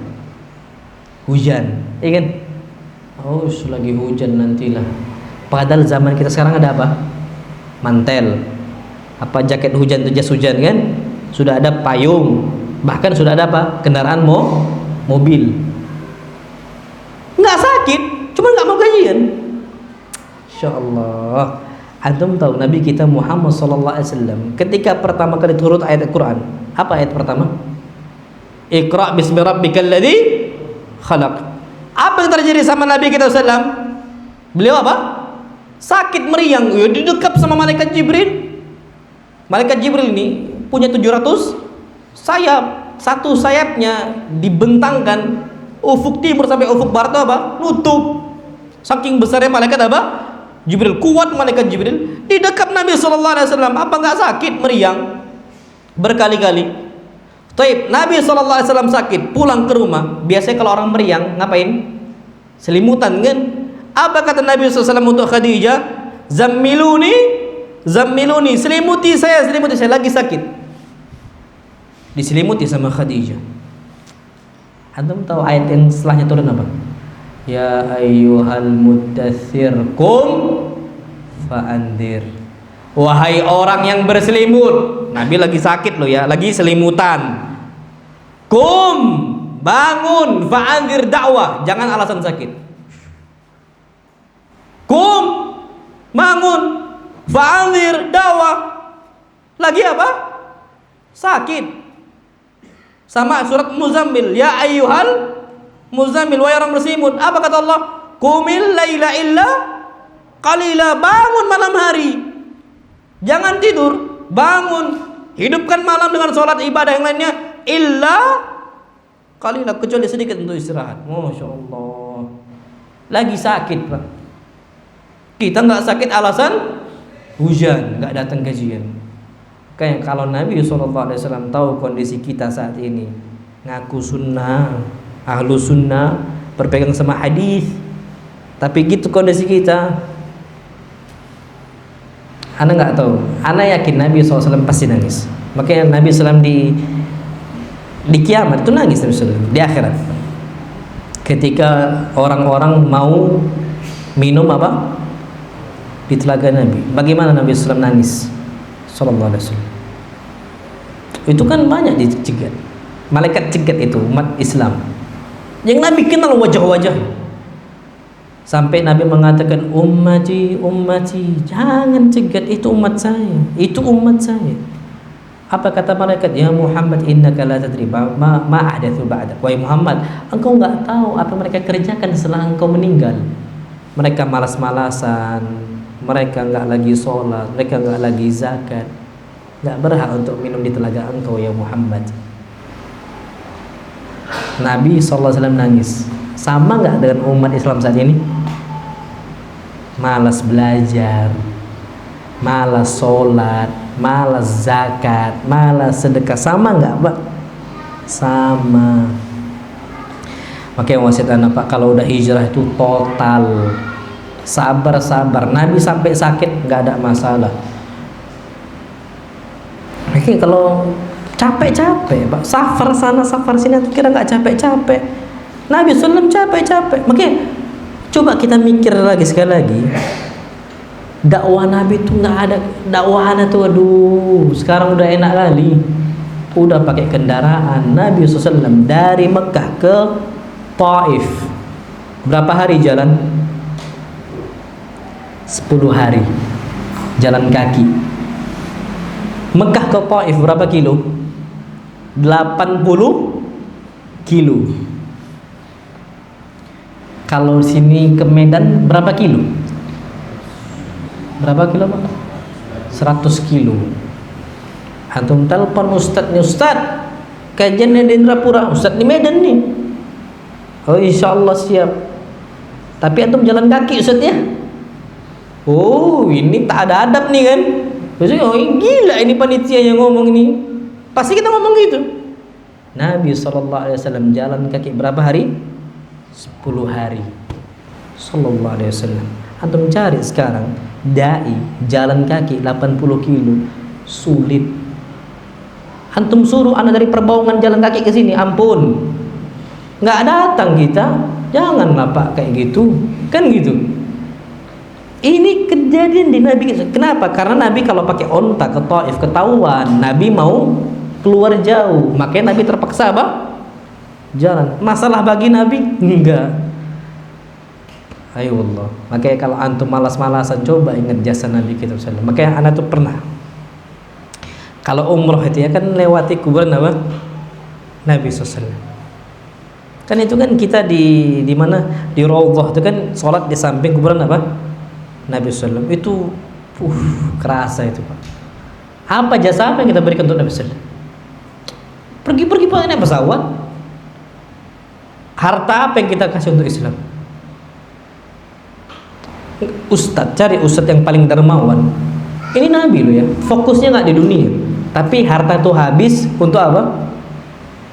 Hujan, iya kan? Oh, lagi hujan nantilah. Padahal zaman kita sekarang ada apa? Mantel, apa jaket hujan, jas hujan kan? Sudah ada payung. Bahkan sudah ada apa? Kendaraan mobil. Nggak sakit, cuma nggak mau kajian. Insya Allah. Antum tahu Nabi kita Muhammad SAW ketika pertama kali turun ayat Al-Quran, apa ayat pertama? Iqra bismi rabbikal ladzi khalaq. Apa yang terjadi sama Nabi kita SAW? Beliau apa? Sakit meriang, didekap sama malaikat Jibril. Malaikat Jibril ini punya 700 sayap, satu sayapnya dibentangkan ufuk timur sampai ufuk barat apa? Nutup. Saking besarnya malaikat apa? Jibril, kuat malaikat Jibril. Didekap Nabi SAW, apa nggak sakit meriang berkali-kali? Taib, Nabi SAW sakit, pulang ke rumah. Biasanya kalau orang meriang ngapain? Selimutan kan? Apa kata Nabi SAW untuk Khadijah? Zammiluni, zammiluni, selimuti saya lagi sakit. Diselimuti sama Khadijah. Antum tahu ayat yang setelahnya turun apa? Ya ayyuhal muddatsir qum fa'andir. Wahai orang yang berselimut. Nabi lagi sakit loh ya, lagi selimutan. Qum, bangun, fa'andir, dakwah, jangan alasan sakit. Qum, bangun, fa'andir, dakwah. Lagi apa? Sakit. Sama surat Muzammil, ya ayyuhal muzammil, wahai orang berselimut. Apa kata Allah? Qumil laila illa qalila, bangun malam hari. Jangan tidur, bangun. Hidupkan malam dengan sholat ibadah yang lainnya. Illa qalila, kecuali sedikit untuk istirahat. Masya Allah. Lagi sakit Pak. Kita nggak sakit alasan hujan, nggak datang kajian. Kayak kalau Nabi SAW tahu kondisi kita saat ini, ngaku sunnah, ahlu sunnah, berpegang sama hadis, tapi gitu kondisi kita, ana nggak tahu. Ana yakin Nabi SAW pasti nangis. Makanya Nabi SAW di kiamat itu nangis Nabi SAW, di akhirat. Ketika orang-orang mau minum apa? Di telaga Nabi. Bagaimana Nabi SAW nangis? Sallallahu alaihi wasallam. Itu kan banyak dicegat. Malaikat cegat itu umat Islam. Yang Nabi kenal wajah-wajah. Sampai Nabi mengatakan, ummati, ummati, jangan cegat, itu umat saya, itu umat saya. Apa kata malaikat? Ya Muhammad, innaka la tadri ma ahdatsu ba'dak. Wahai Muhammad, engkau enggak tahu apa mereka kerjakan setelah engkau meninggal. Mereka malas-malasan, mereka enggak lagi sholat, mereka enggak lagi zakat, enggak berhak untuk minum di telaga engkau ya Muhammad. Nabi SAW nangis. Sama nggak dengan umat Islam saat ini? Malas belajar, malas sholat, malas zakat, malas sedekah. Sama nggak, Pak? Sama. Makanya wasiat anak, Pak, kalau udah hijrah itu total, sabar. Nabi sampai sakit nggak ada masalah. Makanya kalau capek-capek, Pak, safar sana safar sini, aku kira nggak capek-capek. Nabi SAW capek-capek. Makanya coba kita mikir lagi sekali lagi. Dakwah Nabi itu nggak ada, dakwahannya tuh aduh, sekarang udah enak kali. Udah pakai kendaraan. Nabi SAW dari Mekah ke Taif berapa hari jalan? 10 hari jalan kaki. Mekah ke Taif berapa kilo? 80 kilo. Kalau sini ke Medan berapa kilo? Berapa kilo, Pak? 100 kilo. Antum telepon ustadznya, Ustadz, kajiannya di Indrapura, Ustadz di Medan nih. Oh, insya Allah siap. Tapi antum jalan kaki, Ustadz ya? Oh, ini tak ada adab nih kan? Maksudnya, oh gila ini panitia yang ngomong ini. Pasti kita ngomong gitu. Nabi SAW jalan kaki berapa hari? 10 hari. Sallallahu alaihi wasallam. Antum cari sekarang dai jalan kaki 80 kilo sulit. Antum suruh anak dari Perbaungan jalan kaki ke sini, ampun, nggak datang kita. Janganlah Pak kayak gitu, kan gitu. Ini kejadian di Nabi. Kenapa? Karena Nabi kalau pakai onta ke Taif ketahuan Nabi mau keluar jauh, makanya Nabi terpaksa apa? Jalan. Masalah bagi Nabi? Enggak. Ayo Allah. Makanya kalau antum malas-malasan, coba ingat jasa Nabi kita SAW. Makanya anak tuh pernah kalau umroh itu ya kan lewati kuburan apa? Nabi SAW. Kan itu kan kita di mana? Di Raudhah itu kan sholat di samping kuburan apa? Nabi SAW. Itu kerasa itu, Pak. Apa jasa apa yang kita berikan untuk Nabi SAW? Pergi-pergi pakai pesawat. Harta apa yang kita kasih untuk Islam? Ustadz, cari ustadz yang paling dermawan. Ini Nabi loh ya, fokusnya nggak di dunia, tapi harta itu habis untuk apa?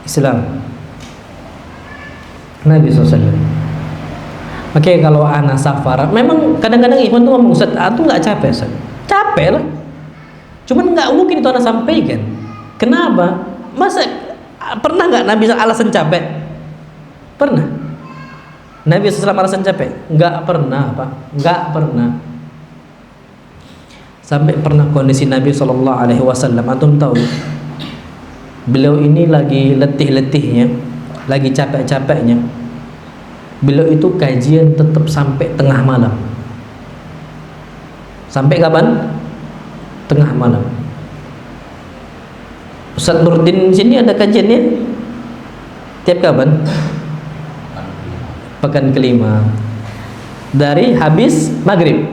Islam. Nabi SAW. Oke, kalau anak safar, memang kadang-kadang ikhwan tuh ngomong, Ustadz, aku nggak capek, Ustadz. Capek lah, cuman nggak mungkin itu anak sampaikan. Kenapa? Masa pernah nggak Nabi alasan capek? Pernah? Nabi SAW alasan capek? Enggak pernah, Pak. Enggak pernah. Sampai pernah kondisi Nabi SAW, antum tahu, beliau ini lagi letih-letihnya, lagi capek-capeknya. Beliau itu kajian tetap sampai tengah malam. Sampai kapan? Tengah malam. Ustadz Nurdin sini ada kajiannya tiap kapan? Pekan kelima, dari habis maghrib.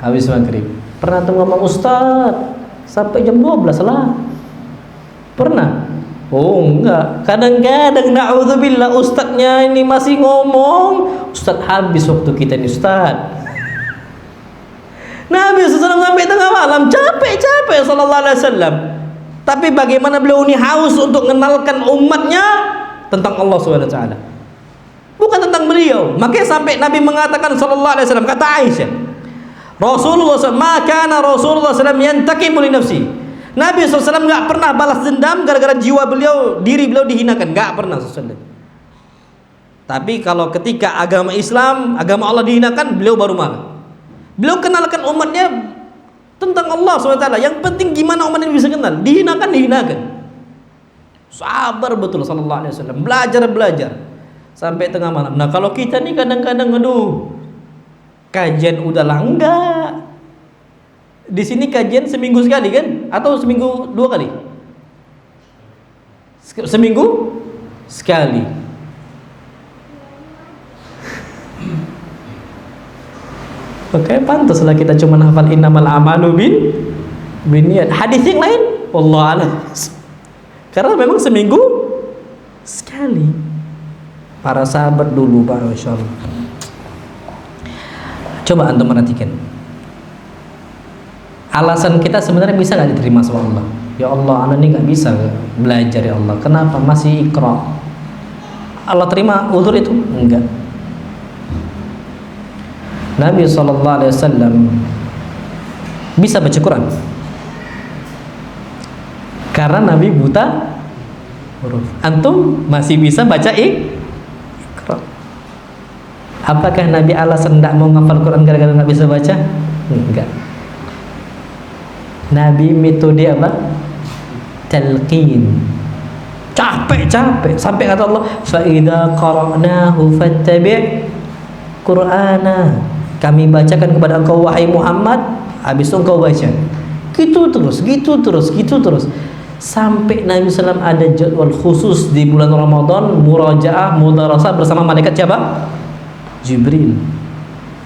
Habis maghrib. Pernah tuh ngomong, Ustadz, sampai jam 12 lah. Pernah? Oh enggak. Kadang-kadang na'udzubillah ustadznya ini masih ngomong, Ustadz habis waktu kita nih Ustadz. Nabi SAW sampai tengah malam, capek-capek sallallahu alaihi wasallam. Tapi bagaimana beliau ini haus untuk mengenalkan umatnya tentang Allah Subhanahu wa taala. Bukan tentang beliau. Makanya sampai Nabi mengatakan sallallahu alaihi wasallam, kata Aisyah, Rasulullah SAW, maka Rasulullah SAW yantaqimu li nafsi. Nabi SAW nggak pernah balas dendam gara-gara jiwa beliau, diri beliau dihinakan, nggak pernah SAW. Tapi kalau ketika agama Islam, agama Allah dihinakan, beliau baru marah. Beliau kenalkan umatnya tentang Allah SWT. Yang penting gimana umat ini bisa kenal. Dihinakan. Sabar betul sallallahu alaihi wasallam. Belajar. sampai tengah malam. Nah kalau kita nih kadang-kadang, aduh, kajian udah enggak. Di sini kajian seminggu sekali kan? Atau seminggu 2 kali? Seminggu sekali. Oke, pantaslah kita cuma hafal innamal a'malu binniyat. Hadis yang lain, wallahu a'lam. Karena memang seminggu sekali. Para sahabat dulu, Pak, masyaallah. Coba antum perhatikan. Alasan kita sebenarnya bisa nggak diterima sama Allah? Ya Allah, anak ini nggak bisa belajar ya Allah. Kenapa? Masih ikra. Allah terima uzur itu? Enggak. Nabi SAW bisa baca Quran karena Nabi buta huruf. Antum masih bisa baca ikra. Apakah Nabi alasan tidak mau ngafal Quran gara-gara nggak bisa baca? Enggak. Nabi metode apa? Talqin. Capek sampai kata Allah, fa idza qara'nahu fattabi' Qur'ana. Kami bacakan kepada engkau wahai Muhammad, habis itu engkau baca. Gitu terus. Sampai Nabi SAW ada jadwal khusus di bulan Ramadan, murajaah, mudarasah bersama malaikat siapa? Jibril.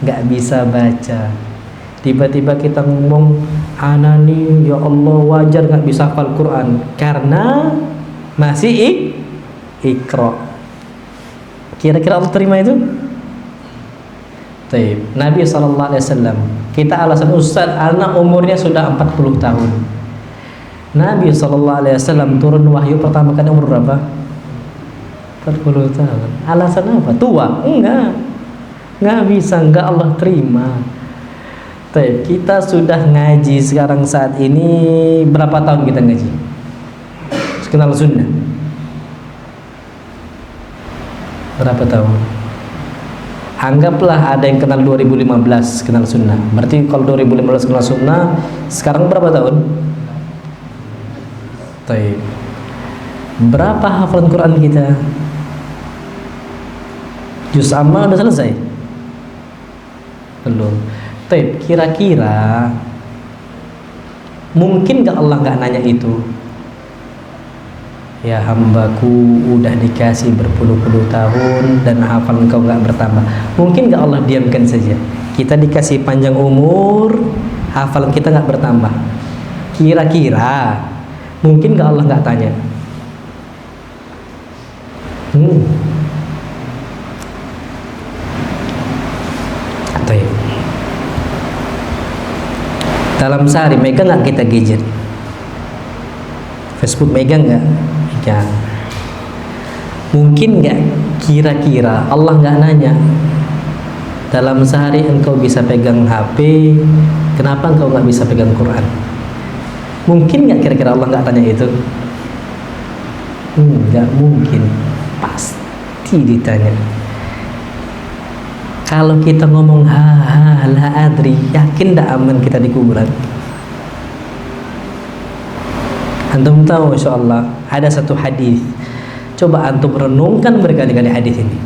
Nggak bisa baca. Tiba-tiba kita ngomong, anani ya Allah wajar nggak bisa hafal Quran karena masih ikra. Kira-kira Allah terima itu? Taib. Nabi SAW, kita alasan ustaz, anak umurnya sudah 40 tahun. Nabi SAW turun wahyu pertama kali umur berapa? 40 tahun. Alasan apa? Tua? Enggak bisa, enggak Allah terima. Taib. Kita sudah ngaji sekarang saat ini, berapa tahun kita ngaji? Kenal sunnah berapa tahun? Anggaplah ada yang kenal 2015 kenal sunnah. Berarti kalau 2015 kenal sunnah, sekarang berapa tahun? Taib. Berapa hafalan Quran kita? Juz amma udah selesai? Belum. Taib. Kira-kira mungkin gak Allah gak nanya itu? Ya hambaku udah dikasih berpuluh-puluh tahun dan hafalan kau gak bertambah. Mungkin gak Allah diamkan saja? Kita dikasih panjang umur, hafalan kita gak bertambah. Kira-kira mungkin gak Allah gak tanya? Atau ya, dalam sehari megang gak kita gadget? Facebook megang gak? Megang. Mungkin gak kira-kira Allah gak nanya, dalam sehari engkau bisa pegang HP, kenapa engkau gak bisa pegang Quran? Mungkin gak kira-kira Allah gak tanya itu? Gak mungkin, pasti ditanya. Kalau kita ngomong la adri, yakin gak aman kita di kuburan? Antum tahu insyaallah ada satu hadis. Coba antum renungkan berkali-kali hadis ini.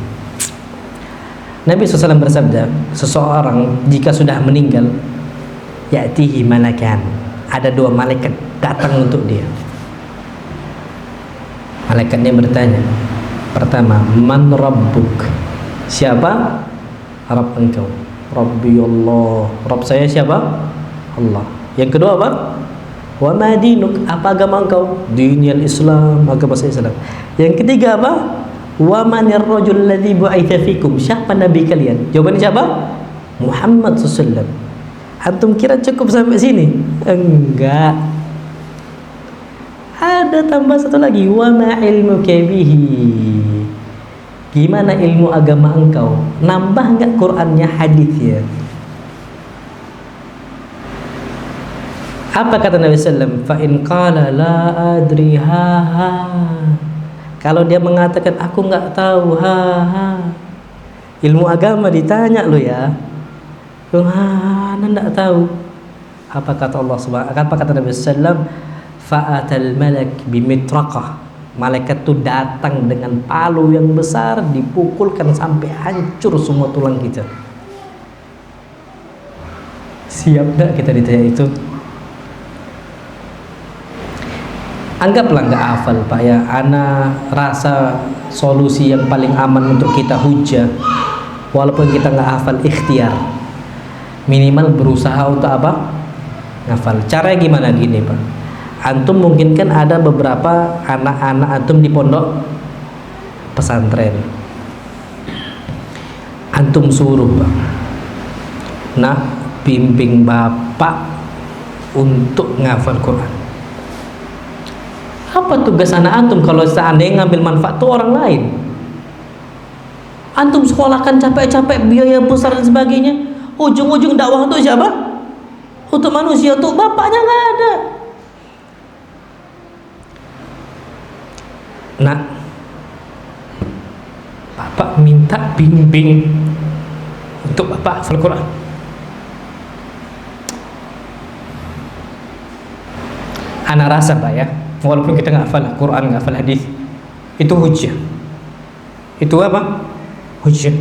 Nabi SAW bersabda, seseorang jika sudah meninggal, ya'tihi malakan, ada 2 malaikat datang untuk dia. Malaikatnya bertanya, pertama, man rabbuk? Siapa Rabb engkau? Rabbi Allah. Rabb saya siapa? Allah. Yang kedua apa? Wa ma dinuk? Apa agama engkau? Dinil Islam, agama saya Islam. Yang ketiga apa? Wa manir rajul ladzi bu'itsa fikum? Siapa nabi kalian? Jawabannya siapa? Muhammad sallallahu. Antum kira cukup sampai sini? Enggak. Ada tambah satu lagi, wa ma ilmuka bihi? Gimana ilmu agama engkau? Nambah enggak Qur'annya, hadisnya? Apa kata Nabi SAW? Fa in qala la adri kalau dia mengatakan aku nggak tahu, ilmu agama ditanya lo ya, anda nggak tahu. Apa kata Allah Subhanahu? Apa kata Nabi SAW? Fa'atal malak bimitraqah, Malaikat tuh datang dengan palu yang besar, dipukulkan sampai hancur semua tulang kita. Siap nggak kita ditanya itu? Anggaplah nggak hafal Pak ya. Ana rasa solusi yang paling aman untuk kita hujah, walaupun kita nggak hafal, ikhtiar. Minimal berusaha untuk apa? Ngafal. Caranya gimana? Gini Pak. Antum mungkin kan ada beberapa anak-anak antum di pondok pesantren. Antum suruh Pak, nak bimbing bapak untuk ngafal Quran. Apa tugas anak antum kalau seandainya ngambil manfaat tuh orang lain? Antum sekolahkan capek-capek, biaya besar dan sebagainya. Ujung-ujung dakwah untuk siapa? Untuk manusia, untuk bapaknya nggak ada. Nak, bapak minta bimbing untuk bapak hafal Quran. Ana rasa Pak ya, walaupun kita nggak hafal Quran, nggak hafal hadis, itu hujjah. Itu apa? Hujjah.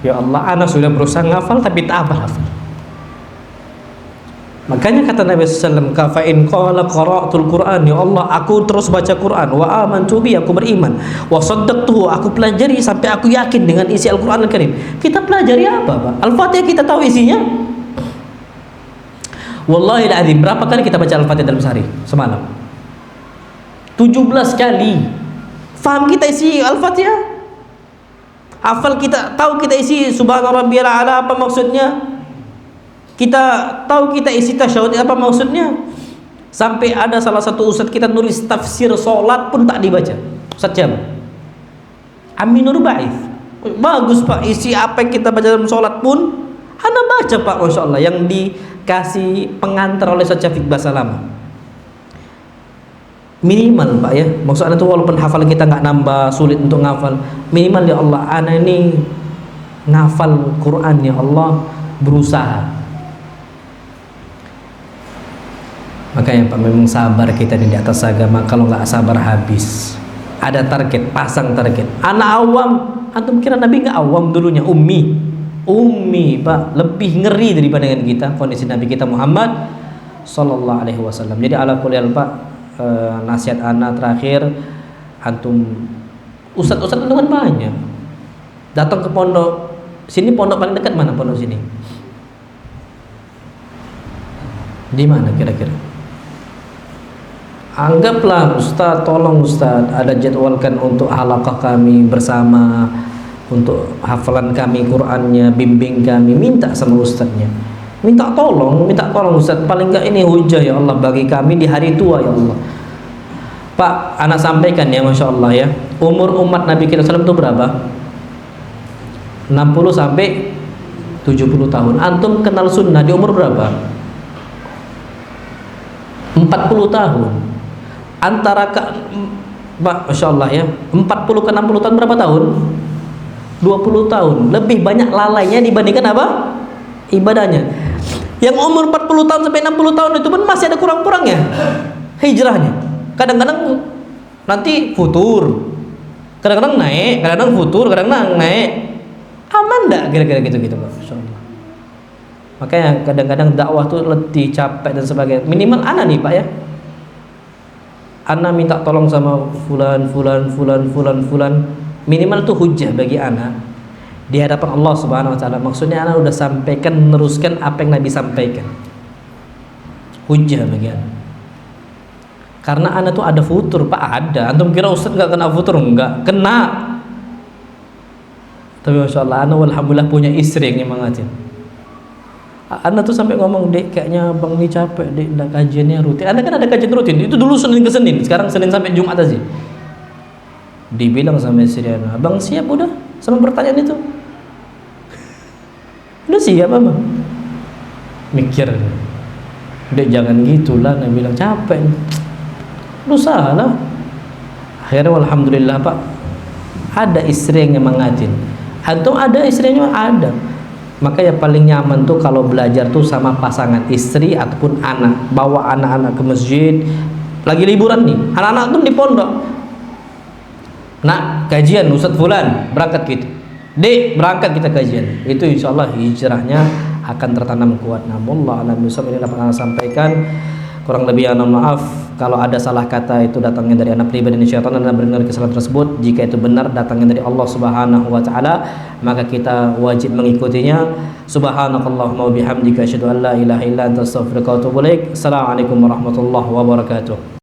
Ya Allah, ana sudah berusaha ngafal tapi tak hafal. Makanya kata Nabi SAW, kafain qala qara'tul Quran, ya Allah, aku terus baca Quran, wa amantu bi, aku beriman, wa saddaqtuhu, aku pelajari sampai aku yakin dengan isi Al-Quran Al-Karim. Kita pelajari apa Pak? Al-Fatihah kita tahu isinya? Wallahi al-azim, berapa kali kita baca Al-Fatihah dalam sehari? Semalam 17 kali. Faham kita isi Al-Fatihah? Hafal kita, tahu kita isi subhana rabbiyal a'la apa maksudnya? Kita tahu kita isi tasyahud apa maksudnya? Sampai ada salah satu ustadz kita nulis tafsir sholat pun tak dibaca. Ustadz siapa? Aminur Ba'ith. Bagus Pak, isi apa yang kita baca dalam sholat pun Anda baca Pak, Masya Allah, yang dikasih pengantar oleh Ustadz Syafiq Basalamah. Minimal Pak ya, maksudnya itu walaupun hafal kita nggak nambah, sulit untuk ngafal, minimal ya Allah, ana ini ngafal Quran ya Allah, berusaha. Makanya Pak, memang sabar kita di atas agama. Kalau nggak sabar habis. Ada target, pasang target. Anak awam, antum kira Nabi nggak awam dulunya? Ummi Pak, lebih ngeri daripada dengan kita kondisi Nabi kita Muhammad Sallallahu Alaihi Wasallam. Jadi ala kulli hal Pak, nasihat anak terakhir, antum ustadz-ustadz itu kan banyak. Datang ke pondok sini, pondok paling dekat mana pondok sini? Di mana kira-kira? Anggaplah Ustaz, tolong Ustaz, ada jadwalkan untuk halaqah kami bersama, untuk hafalan kami Qur'annya, bimbing kami, minta sama Ustaznya, minta tolong Ustaz, paling enggak ini hujah ya Allah bagi kami di hari tua ya Allah. Pak, anak sampaikan ya, Masya Allah ya, umur umat Nabi kita SAW itu berapa? 60 sampai 70 tahun. Antum kenal sunnah di umur berapa? 40 tahun. Antara Pak, Masya Allah ya, 40 ke 60 tahun berapa tahun? 20 tahun. Lebih banyak lalainya dibandingkan apa? Ibadahnya. Yang umur 40 tahun sampai 60 tahun itu pun masih ada kurang-kurangnya hijrahnya. Kadang-kadang nanti futur, kadang-kadang naik, kadang-kadang futur, kadang-kadang naik. Aman enggak kira-kira gitu-gitu Pak? Masya Allah. Makanya kadang-kadang dakwah tuh letih, capek dan sebagainya. Minimal ana nih Pak ya, ana minta tolong sama fulan. Minimal tuh hujah bagi ana di hadapan Allah Subhanahu Wa Taala. Maksudnya ana udah sampaikan, meneruskan apa yang Nabi sampaikan. Hujah bagi ana. Karena ana tuh ada futur Pak, ada. Antum kira ustaz nggak kena futur? Enggak, kena. Tapi Masya Allah, ana alhamdulillah punya istri yang nyemangatin. Anda tuh sampai ngomong, Dek, kayaknya Bang ini capek, Dek, kajiannya rutin. Anda kan ada kajian rutin, itu dulu Senin ke Senin, sekarang Senin sampai Jumat aja. Dibilang sama istri Ana, Bang siap udah sama pertanyaan itu? Udah siap Bang? Mikir, Dek jangan gitulah, Ana bilang capek. Lu salah. Akhirnya alhamdulillah Pak, ada istri yang nyemangatin. Antum ada istrinya? Ada. Maka yang paling nyaman tuh kalau belajar tuh sama pasangan, istri ataupun anak. Bawa anak-anak ke masjid, lagi liburan nih, anak-anak tuh di pondok. Nak, kajian Ustaz Fulan, berangkat gitu. Dek, berangkat kita kajian. Itu insya Allah hijrahnya akan tertanam kuat. Namun Allah alam bisawab, ini dapat saya sampaikan. Kurang lebih mohon maaf kalau ada salah kata itu datangnya dari anak pribadi dan syaitan, dan benar kesalahan tersebut. Jika itu benar datangnya dari Allah Subhanahu wa taala, maka kita wajib mengikutinya. Subhanakallahumma wa bihamdika asyhadu an la ilaha illa anta astaghfiruka wa atubu ilaik. Assalamualaikum warahmatullahi wabarakatuh.